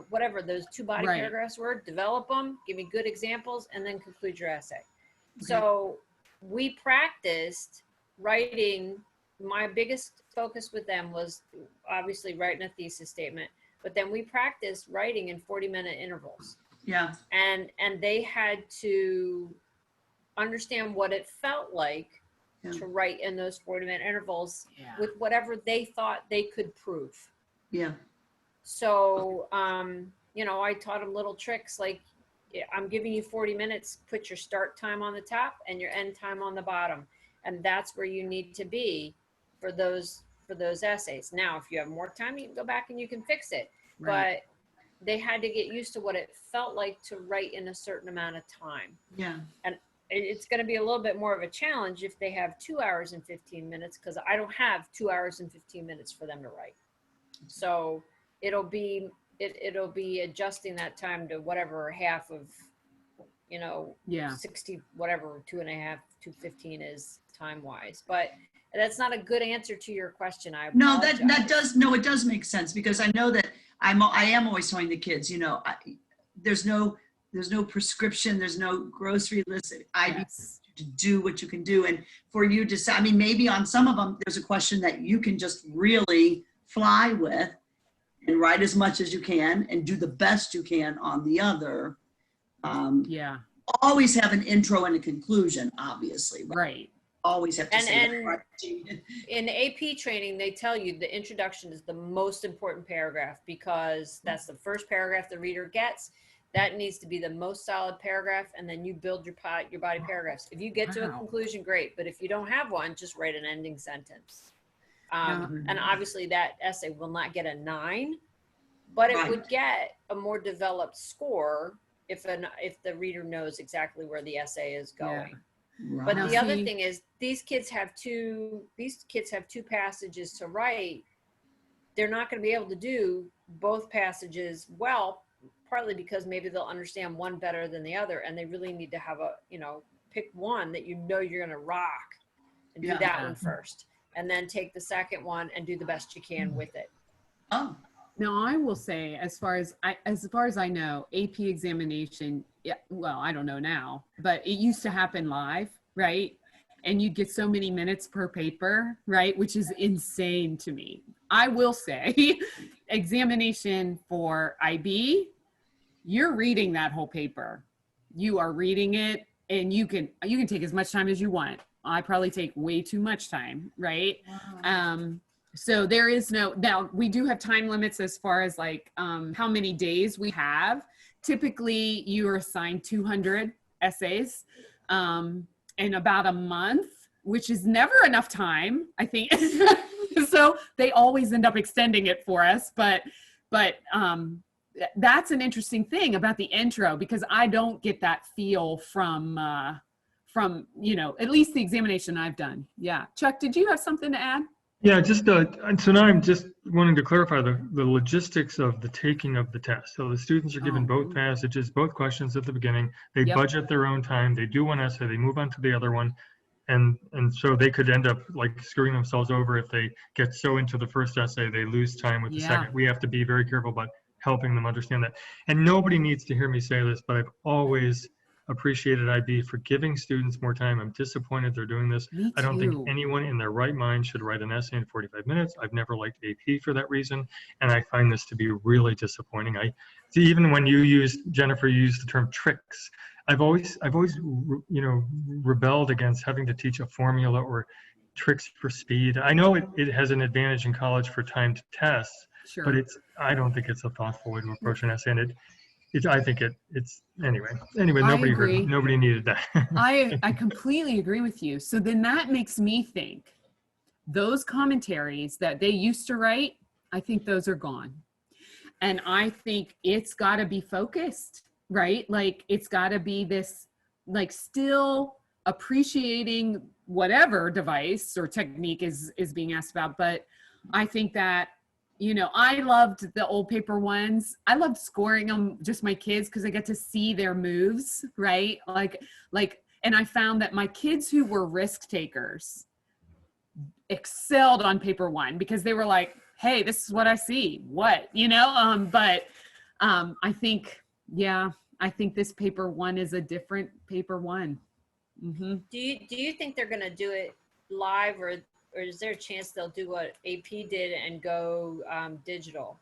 whatever those 2 body Right. paragraphs were. Develop them, give me good examples, and then conclude your essay. Okay. So we practiced writing. My biggest focus with them was obviously writing a thesis statement, but then we practiced writing in 40-minute intervals. Yeah. And they had to understand what it felt like to write in those 40-minute intervals with whatever they thought they could prove. Yeah. So, I taught them little tricks like, I'm giving you 40 minutes, put your start time on the top and your end time on the bottom. And that's where you need to be for those essays. Now, if you have more time, you can go back and you can fix it. Right. But they had to get used to what it felt like to write in a certain amount of time. Yeah. And it's going to be a little bit more of a challenge if they have 2 hours and 15 minutes, because I don't have 2 hours and 15 minutes for them to write. So it'll be adjusting that time to whatever half of 60, whatever 2.5 to 15 is time wise. But that's not a good answer to your question. No, it does make sense, because I know that I am always telling the kids, there's no prescription, there's no grocery list. I need to do what you can do, and for you to say, maybe on some of them there's a question that you can just really fly with and write as much as you can and do the best you can on the other. Always have an intro and a conclusion, obviously. Right. Always have to say that. Right. In AP training, they tell you the introduction is the most important paragraph, because that's the first paragraph the reader gets. that needs to be the most solid paragraph, and then you build your body paragraphs. If you get to a Wow. conclusion, great. But if you don't have one, just write an ending sentence. Yeah. And obviously that essay will not get a 9, but it would get a more developed score if the reader knows exactly where the essay is going. But Now, the other see- thing is these kids have two passages to write. They're not going to be able to do both passages well, partly because maybe they'll understand one better than the other, and they really need to have pick one that you're going to rock and do that one first, and then take the second one and do the best you can with it. Oh, Now, I will say, as far as I know, AP examination, yeah, well, I don't know now, but it used to happen live, right? And you'd get so many minutes per paper, right? Which is insane to me. I will say, examination for IB, you're reading that whole paper. You are reading it, and you can take as much time as you want. I probably take way too much time, right? So there is now we do have time limits as far as like how many days we have. Typically you are assigned 200 essays in about a month, which is never enough time, I think. So they always end up extending it for us. But that's an interesting thing about the intro, because I don't get that feel from at least the examination I've done. Yeah. Chuck, did you have something to add? Yeah, just so now I'm just wanting to clarify the logistics of the taking of the test. So the students are given both passages, both questions at the beginning. They budget their own time. They do one essay. They move on to the other one, and so they could end up like screwing themselves over if they get so into the first essay they lose time with the second. We have to be very careful about helping them understand that. And nobody needs to hear me say this, but I've always appreciated IB for giving students more time. I'm disappointed they're doing this. Me I don't think too. anyone in their right mind should write an essay in 45 minutes. I've never liked AP for that reason, and I find this to be really disappointing. I see, even when Jennifer used the term tricks, I've always rebelled against having to teach a formula or tricks for speed. I know it has an advantage in college for timed tests, Sure. but I don't think it's a thoughtful way to approach an essay, and I think it's anyway. Nobody agree. nobody needed that. I completely agree with you. So then that makes me think those commentaries that they used to write, I think those are gone. And I think it's got to be focused, right? Like it's got to be this, like still appreciating whatever device or technique is being asked about. But I think that, I loved the old paper ones. I loved scoring them, just my kids, because I get to see their moves, right? And I found that my kids who were risk takers excelled on paper one, because they were like, hey, this is what I see. What, but I think this paper one is a different paper one. Mm-hmm. Do you think they're going to do it live, or is there a chance they'll do what AP did and go digital?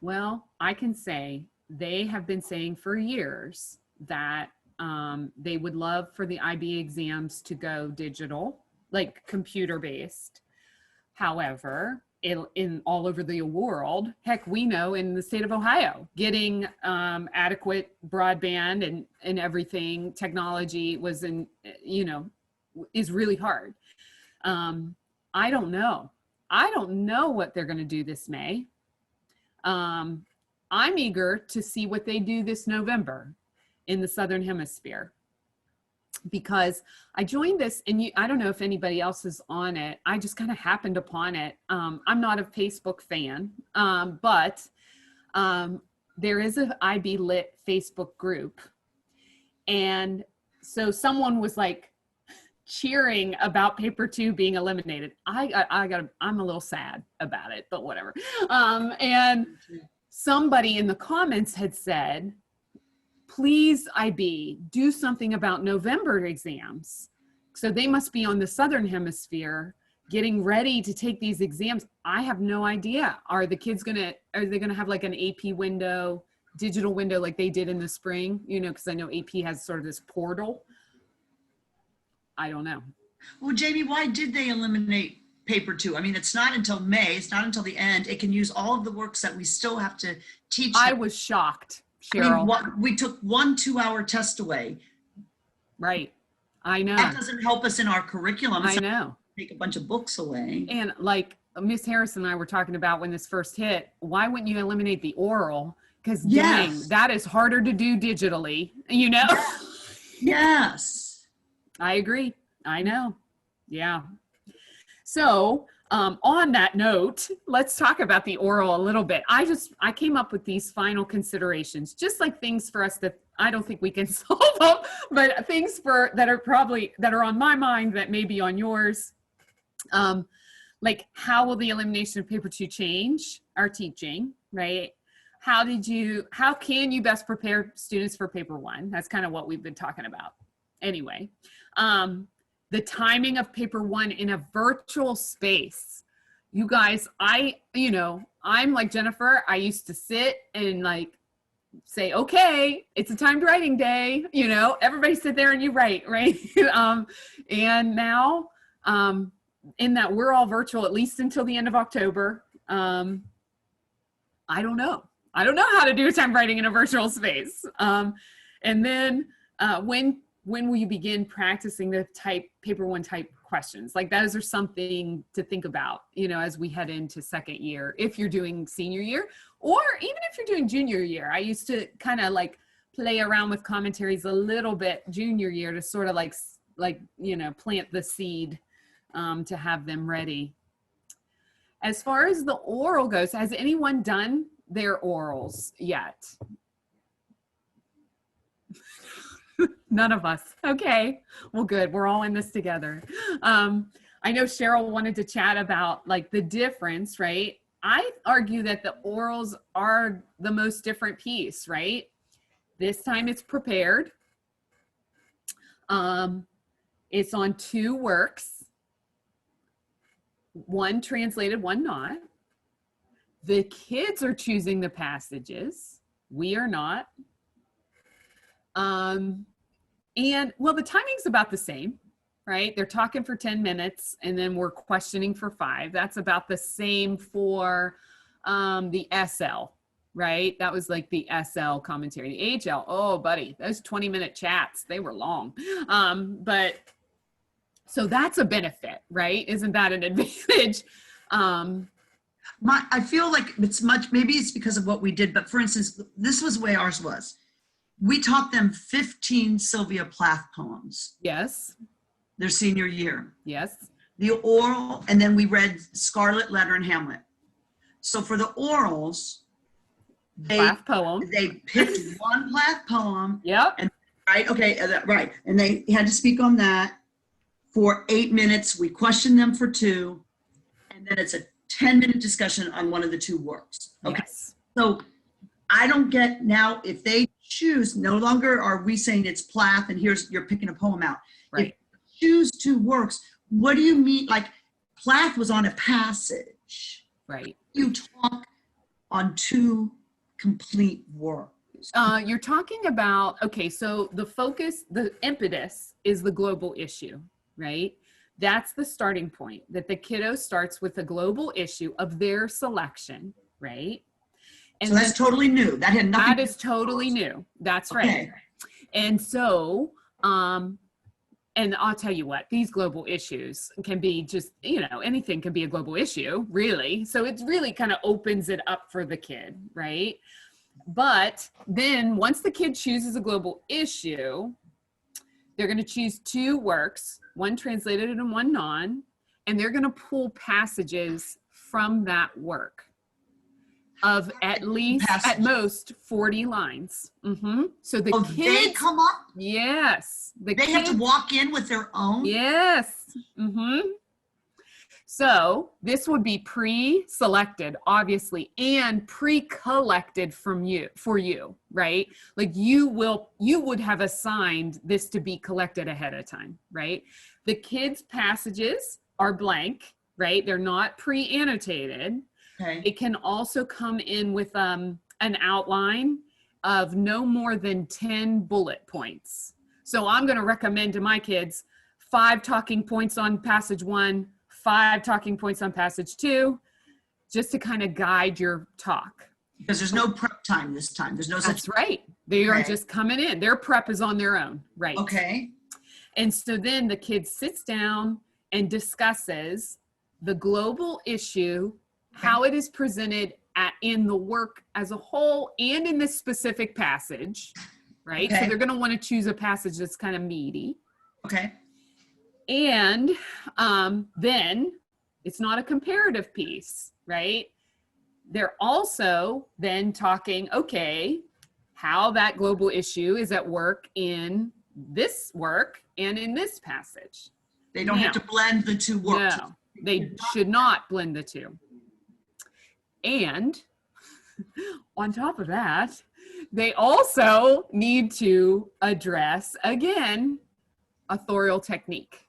Well, I can say they have been saying for years that they would love for the IB exams to go digital, like computer based. However, in all over the world, heck, we know in the state of Ohio, getting adequate broadband and everything, technology is really hard. I don't know. I don't know what they're going to do this May. I'm eager to see what they do this November in the Southern Hemisphere, because I joined this, and I don't know if anybody else is on it. I just kind of happened upon it. I'm not a Facebook fan, but there is an IB Lit Facebook group. And so someone was like, cheering about paper 2 being eliminated. I'm a little sad about it, but whatever. And somebody in the comments had said, please IB, do something about November exams. So they must be on the Southern Hemisphere getting ready to take these exams. I have no idea. Are they gonna have like an AP window, digital window like they did in the spring? Because I know AP has sort of this portal. I don't know. Well, Jamie, why did they eliminate paper 2? I mean, it's not until May. It's not until the end. It can use all of the works that we still have to teach. I was shocked I mean, Cheryl. we took 1 2-hour test away. Right. I know. That doesn't help us in our curriculum. I It's not know. take a bunch of books away. And like Miss Harris and I were talking about when this first hit, why wouldn't you eliminate the oral? Because dang, Yes. that is harder to do digitally, you know? Yes. I agree. I know. Yeah. So on that note, let's talk about the oral a little bit. I came up with these final considerations, just like things for us that I don't think we can solve them, but things that are on my mind that may be on yours. Like, how will the elimination of paper 2 change our teaching, right? How can you best prepare students for paper 1? That's kind of what we've been talking about. Anyway, the timing of paper 1 in a virtual space. You guys, I'm like Jennifer, I used to sit and like say, okay, it's a timed writing day, everybody sit there and you write, right? And now, in that we're all virtual, at least until the end of October. I don't know how to do time writing in a virtual space. And then when will you begin practicing the paper 1 type questions? Like, those are something to think about, as we head into second year, if you're doing senior year, or even if you're doing junior year. I used to kind of like play around with commentaries a little bit junior year to sort of like plant the seed to have them ready. As far as the oral goes, has anyone done their orals yet? None of us. Okay. Well, good. We're all in this together. I know Cheryl wanted to chat about like the difference, right? I argue that the orals are the most different piece, right? This time it's prepared. It's on 2 works. 1 translated, 1 not. The kids are choosing the passages. We are not. And well, the timing's about the same, right? They're talking for 10 minutes and then we're questioning for 5. That's about the same for the SL, right? That was like the SL commentary. The HL, oh buddy, those 20-minute chats, they were long. But so that's a benefit, right? Isn't that an advantage? I feel like maybe it's because of what we did, but for instance, this was the way ours was. We taught them 15 Sylvia Plath poems. Yes. Their senior year. Yes. The oral, and then we read Scarlet Letter and Hamlet. So for the orals, Plath poem. They picked 1 Plath poem. Yep. And right, okay, right. And they had to speak on that for 8 minutes. We questioned them for 2, and then it's a 10-minute discussion on one of the 2 works. Okay. Yes. So I don't get now if they choose, no longer are we saying it's Plath and you're picking a poem out. Right. If you choose 2 works, what do you mean? Like Plath was on a passage. Right. You talk on 2 complete works. You're talking about, okay, so the focus, the impetus is the global issue, right? That's the starting point, that the kiddo starts with a global issue of their selection, right? And so that's totally new. That had nothing. That is totally new. That's right. Okay. And so, and I'll tell you what, these global issues can be just, anything can be a global issue, really. So it really kind of opens it up for the kid, right? But then once the kid chooses a global issue, they're going to choose 2 works, 1 translated and 1 non, and they're going to pull passages from that work of at most 40 lines. Mm-hmm. So the kids, they come up? Yes. They have to walk in with their own? Yes. Mm-hmm. So this would be pre-selected, obviously, and pre-collected for you, right? Like you would have assigned this to be collected ahead of time, right? The kids' passages are blank, right? They're not pre-annotated. Okay. It can also come in with an outline of no more than 10 bullet points. So I'm going to recommend to my kids 5 talking points on passage 1, 5 talking points on passage 2, just to kind of guide your talk. Because there's no prep time this time. There's no such. That's right. They are Okay. just coming in. Their prep is on their own. Right. Okay. And so then the kid sits down and discusses the global issue, how it is presented in the work as a whole and in this specific passage, right? So Okay. they're going to want to choose a passage that's kind of meaty. Okay. And then it's not a comparative piece, right? They're also then talking, okay, how that global issue is at work in this work and in this passage. They don't have to blend the two works. No, they should not blend the two. And on top of that, they also need to address, again, authorial technique.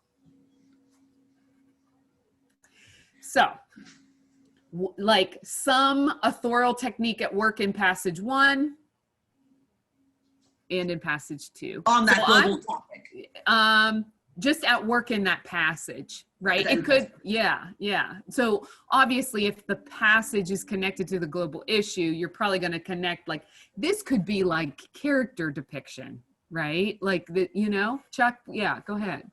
So, like some authorial technique at work in passage 1 and in passage 2. On that So global topic. Just at work in that passage, right? Okay. It could, yeah. So obviously if the passage is connected to the global issue, you're probably going to connect, like, this could be like character depiction, right? Like the, Chuck, yeah, go ahead.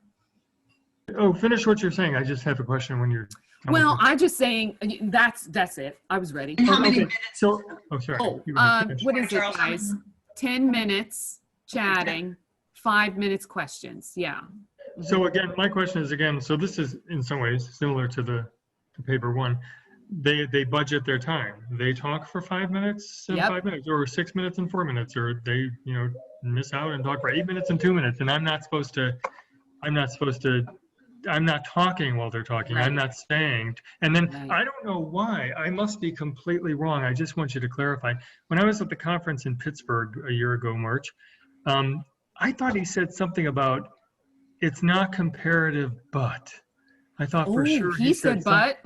Oh, finish what you're saying. I just have a question when you're. Well, I'm just saying that's it. I was ready. And how many okay. minutes? So, sorry. Oh, You wanna finish? what is it, Charles? guys? 10 minutes chatting, 5 minutes questions. Yeah. So again, my question is again, so this is in some ways similar to the paper one. They budget their time. They talk for 5 minutes and Yep. 5 minutes, or 6 minutes and 4 minutes, or they, miss out and talk for 8 minutes and 2 minutes. And I'm not talking while they're talking. Right. I'm not saying, and then Right. I don't know why. I must be completely wrong. I just want you to clarify. When I was at the conference in Pittsburgh a year ago, March, I thought he said something about it's not comparative, but I thought for sure he said but.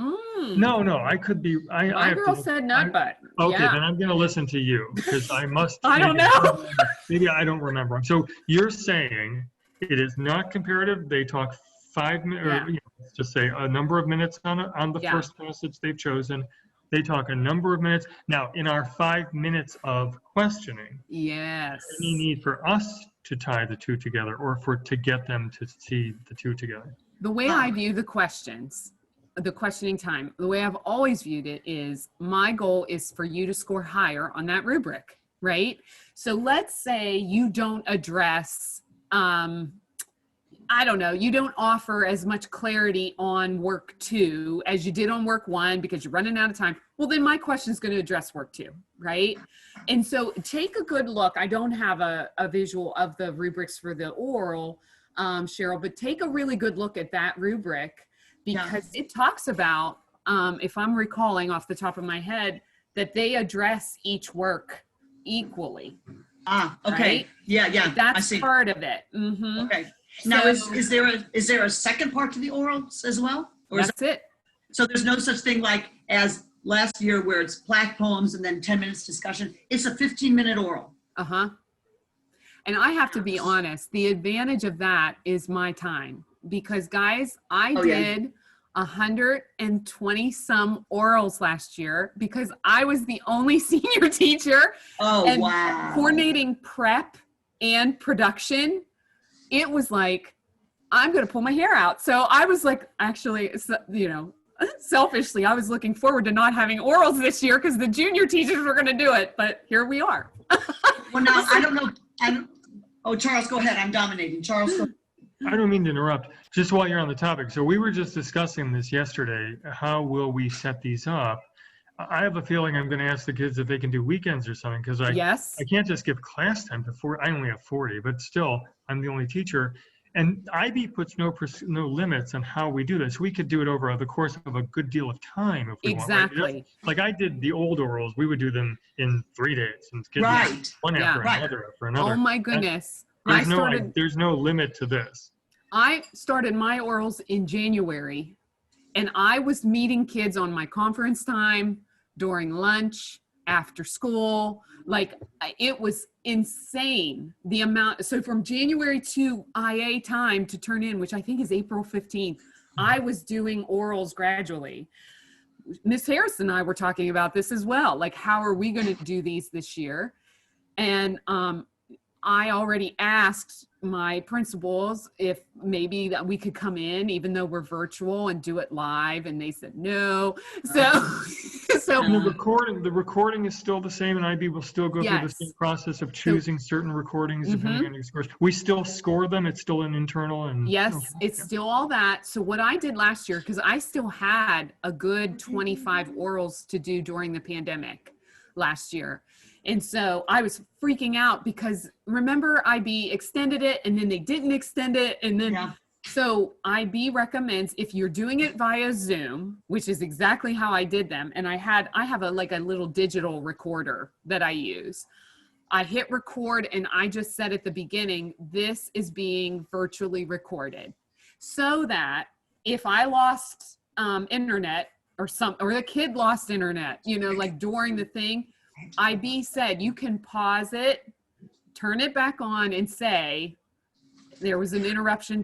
No, I could be. I My have girl to, said not but. Okay, Yeah. then I'm going to listen to you because I must. I don't maybe know. Maybe I don't remember. So you're saying it is not comparative. They talk 5 minutes, Yeah. or let's just say a number of minutes on the Yeah. first passage they've chosen. They talk a number of minutes. Now, in our 5 minutes of questioning, Yes. any need for us to tie the two together or to get them to see the two together? The way I view the questions, the questioning time, the way I've always viewed it is my goal is for you to score higher on that rubric, right? So let's say you don't address, I don't know, you don't offer as much clarity on work 2 as you did on work 1 because you're running out of time. Well, then my question is going to address work 2, right? And so take a good look. I don't have a visual of the rubrics for the oral, Cheryl, but take a really good look at that rubric because it talks about, if I'm recalling off the top of my head, that they address each work equally. Okay. Right? Yeah. I That's see. part of it. Mm-hmm. Okay. Now, So- is there a second part to the orals as well? Or is That's it. so there's no such thing like as last year where it's plaque poems and then 10 minutes discussion. It's a 15-minute oral. Uh-huh. And I have to be honest, the advantage of that is my time because guys, I Oh, yeah. did 120 some orals last year because I was the only senior teacher Oh, and wow. coordinating prep and production. It was like, I'm going to pull my hair out. So I was like, actually, selfishly, I was looking forward to not having orals this year because the junior teachers were going to do it. But here we are. Well, now, I don't know. Oh, Charles, go ahead. I'm dominating. Charles, go. I don't mean to interrupt. Just while you're on the topic. So we were just discussing this yesterday. How will we set these up? I have a feeling I'm going to ask the kids if they can do weekends or something because Yes. I can't just give class time to 40. I only have 40, but still, I'm the only teacher. And IB puts no limits on how we do this. We could do it over the course of a good deal of time if we want. Exactly. Right? Like I did the old orals. We would do them in 3 days and kids would Right. one Yeah. after Right. another after another. Oh my goodness. There's no limit to this. I started my orals in January and I was meeting kids on my conference time, during lunch, after school. Like it was insane the amount. So from January to IA time to turn in, which I think is April 15th, I was doing orals gradually. Miss Harris and I were talking about this as well. Like, how are we going to do these this year? And I already asked my principals if maybe that we could come in, even though we're virtual, and do it live, and they said no. So And the recording is still the same, and IB will still go through the Yes. same process of choosing certain recordings depending on your scores. We still score them. It's still an internal and yes, okay, it's yeah. still all that. So what I did last year, because I still had a good 25 orals to do during the pandemic last year. And so I was freaking out because remember, IB extended it and then they didn't extend it. And then, Yeah. so IB recommends if you're doing it via Zoom, which is exactly how I did them. And I have a little digital recorder that I use. I hit record and I just said at the beginning, this is being virtually recorded so that if I lost internet or the kid lost internet, like during the thing, IB said you can pause it, turn it back on and say there was an interruption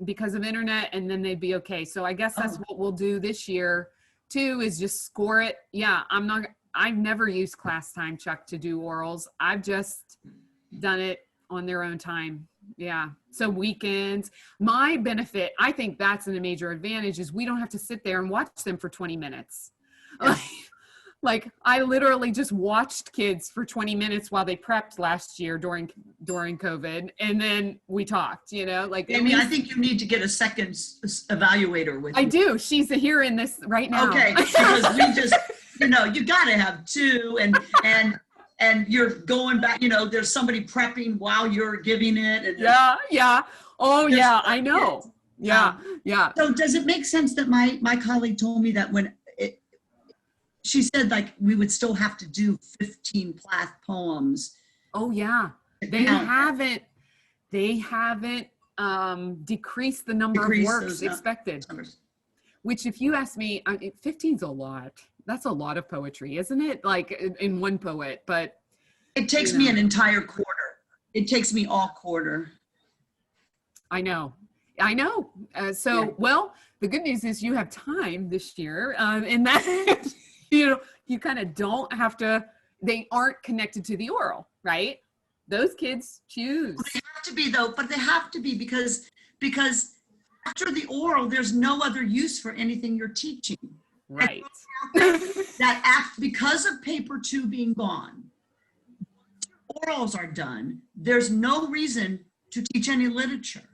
because of internet, and then they'd be okay. So I guess that's what we'll do this year too, is just score it. Yeah, I've never used class time, Chuck, to do orals. I've just done it on their own time. Yeah. So weekends, my benefit, I think that's a major advantage, is we don't have to sit there and watch them for 20 minutes. Yeah. Like I literally just watched kids for 20 minutes while they prepped last year during COVID. And then we talked, like, Amy, I think you need to get a second evaluator with you. I do. She's here in this right now. Okay, because we just, you got to have two, and you're going back, there's somebody prepping while you're giving it. And Yeah. Oh There's- yeah, I know. Yeah. So does it make sense that my colleague told me that she said like we would still have to do 15 Plath poems? Oh yeah. to They count. haven't decreased the number of Decreased works those expected, numbers. which if you ask me, 15's a lot. That's a lot of poetry, isn't it? Like in one poet, but It takes me an entire quarter. It takes me all quarter. I know. Well, the good news is you have time this year, and that you kind of don't have to. They aren't connected to the oral, right? Those kids choose. They have to be though, but they have to be because after the oral, there's no other use for anything you're teaching. Right. Because of paper 2 being gone, orals are done. There's no reason to teach any literature.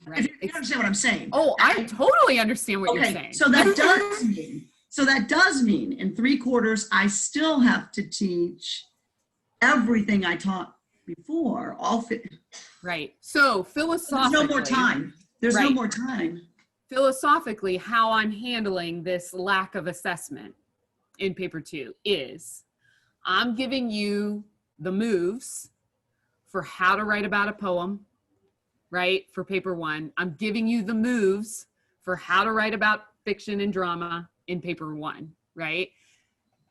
Right. If you understand what I'm saying. Oh, I totally understand what you're saying. So that does mean in 3/4, I still have to teach everything I taught before. Right. So philosophically, There's no more time. There's no Right. more time. Philosophically, how I'm handling this lack of assessment in paper 2 is I'm giving you the moves for how to write about a poem, right? For paper 1, I'm giving you the moves for how to write about fiction and drama in paper 1, right?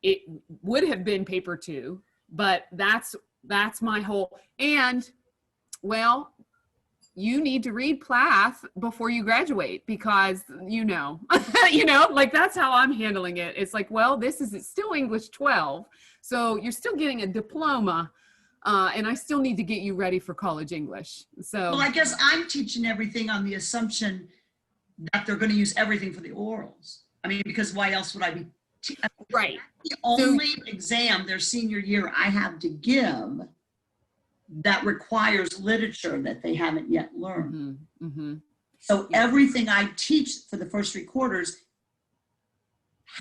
It would have been paper 2, but that's my whole, and well, you need to read Plath before you graduate because like that's how I'm handling it. It's like, well, it's still English 12. So you're still getting a diploma. And I still need to get you ready for college English. So Well, I guess I'm teaching everything on the assumption that they're going to use everything for the orals. I mean, because why else would I be? right. The only exam their senior year I have to give that requires literature that they haven't yet learned. Mm-hmm. Mm-hmm. So everything I teach for the first 3/4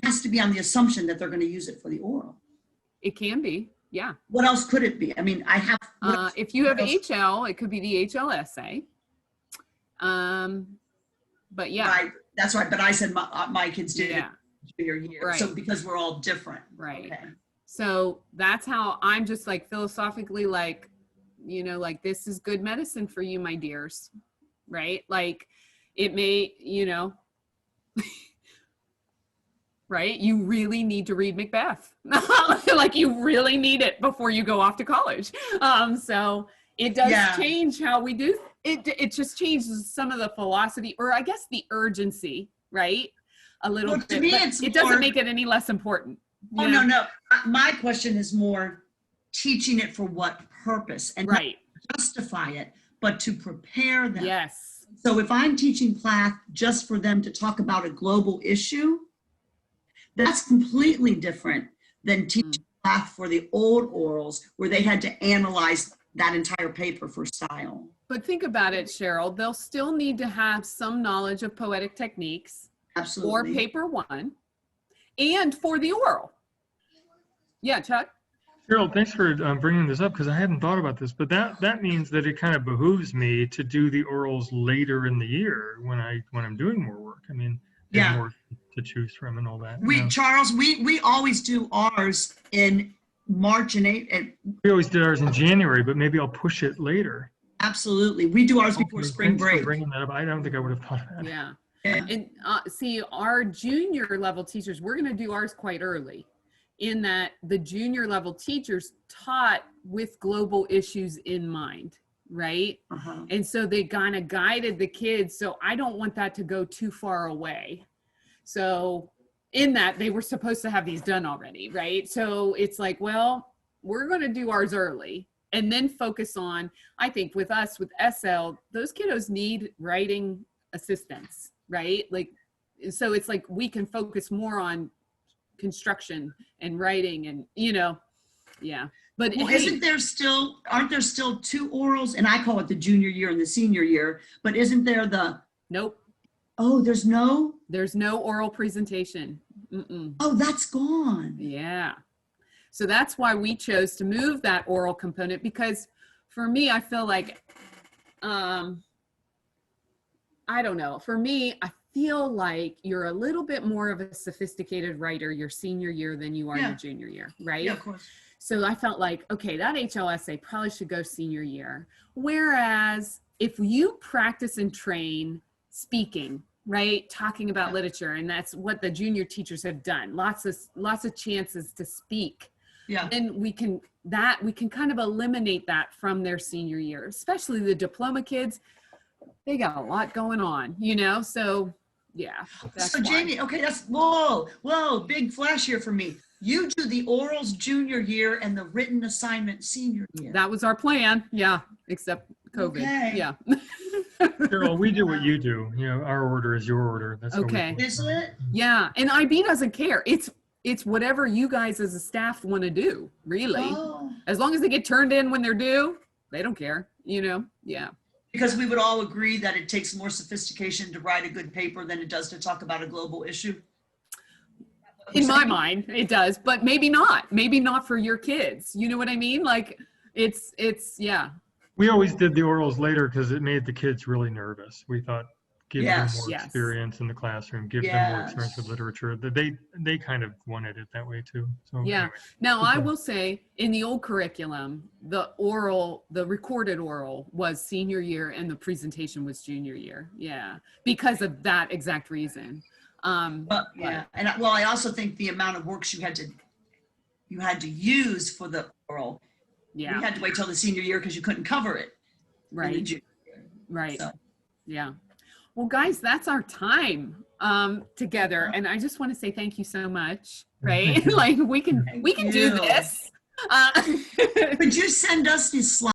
has to be on the assumption that they're going to use it for the oral. It can be. Yeah. What else could it be? I mean, If you have what else? HL, it could be the HL essay. But yeah. Right, that's right. But I said my kids did Yeah. it junior year. Right. So because we're all different. Right. Okay. So that's how I'm just like philosophically like, like this is good medicine for you, my dears. Right. Like it may, right. You really need to read Macbeth. Like you really need it before you go off to college. So it does change how we do it. It just changes some of the philosophy, or I guess the urgency, right? a little Well, to bit, me, but it's it doesn't more- make it any less important. Oh, you know? no. My question is more teaching it for what purpose, and not Right. justify it, but to prepare them. Yes. So if I'm teaching PLATH just for them to talk about a global issue, that's completely different than teaching PLATH for the old orals where they had to analyze that entire paper for style. But think about it, Cheryl. They'll still need to have some knowledge of poetic techniques or Absolutely. paper one, and for the oral. Yeah, Chuck? Cheryl, thanks for bringing this up because I hadn't thought about this, but that means that it kind of behooves me to do the orals later in the year when I'm doing more work. I mean, there's Yeah. more to choose from and all that. Charles, we always do ours in March and April. We always did ours in January, but maybe I'll push it later. Absolutely. We do ours before Okay, spring thanks break. for bringing that up. I don't think I would have thought of that. Yeah. Yeah. And see, our junior level teachers, we're going to do ours quite early, in that the junior level teachers taught with global issues in mind, right? Uh-huh. And so they kind of guided the kids. So I don't want that to go too far away. So in that, they were supposed to have these done already, right? So it's like, well, we're going to do ours early and then focus on, I think with us, with SL, those kiddos need writing assistance, right? Like, so it's like we can focus more on construction and writing and, yeah. But Well, hey, aren't there still two orals? And I call it the junior year and the senior year, but isn't there nope, there's no? there's no oral presentation. Mm-mm. Oh, that's gone. Yeah. So that's why we chose to move that oral component, because for me, I feel like, I don't know. For me, I feel like you're a little bit more of a sophisticated writer your senior year than you are Yeah. your junior year, right? Yeah, of course. So I felt like, okay, that HLSA probably should go senior year. Whereas if you practice and train speaking, right, talking about literature, and that's what the junior teachers have done, lots of chances to speak, Yeah. then we can kind of eliminate that from their senior year, especially the diploma kids. They got a lot going on, so yeah. That's So why. Jamie, okay, that's, whoa, big flash here for me. You do the orals junior year and the written assignment senior year. That was our plan. Yeah. Except COVID. Okay. Yeah. Carol, we do what you do. Our order is your order. That's how we Okay. do it. Is it? Yeah. And IB doesn't care. It's whatever you guys as a staff want to do, really. Oh. As long as they get turned in when they're due, they don't care, Yeah. Because we would all agree that it takes more sophistication to write a good paper than it does to talk about a global issue. In my mind, it does, but maybe not. Maybe not for your kids. You know what I mean? Like it's yeah. We always did the orals later because it made the kids really nervous. We thought give Yes. them more Yes. experience in the classroom, give them more experience with literature. They kind of wanted it that way too. So Yeah. anyway. Now, I Okay. will say in the old curriculum, the recorded oral was senior year and the presentation was junior year. Yeah. Because of that exact reason. But yeah, and I also think the amount of works you had to use for the oral, Yeah. we had to wait till the senior year because you couldn't cover it. in the Right. junior year. Right. So, Yeah. Well, guys, that's our time together. And I just want to say thank you so much. Right. Like we can do you. this. could you send us these slides?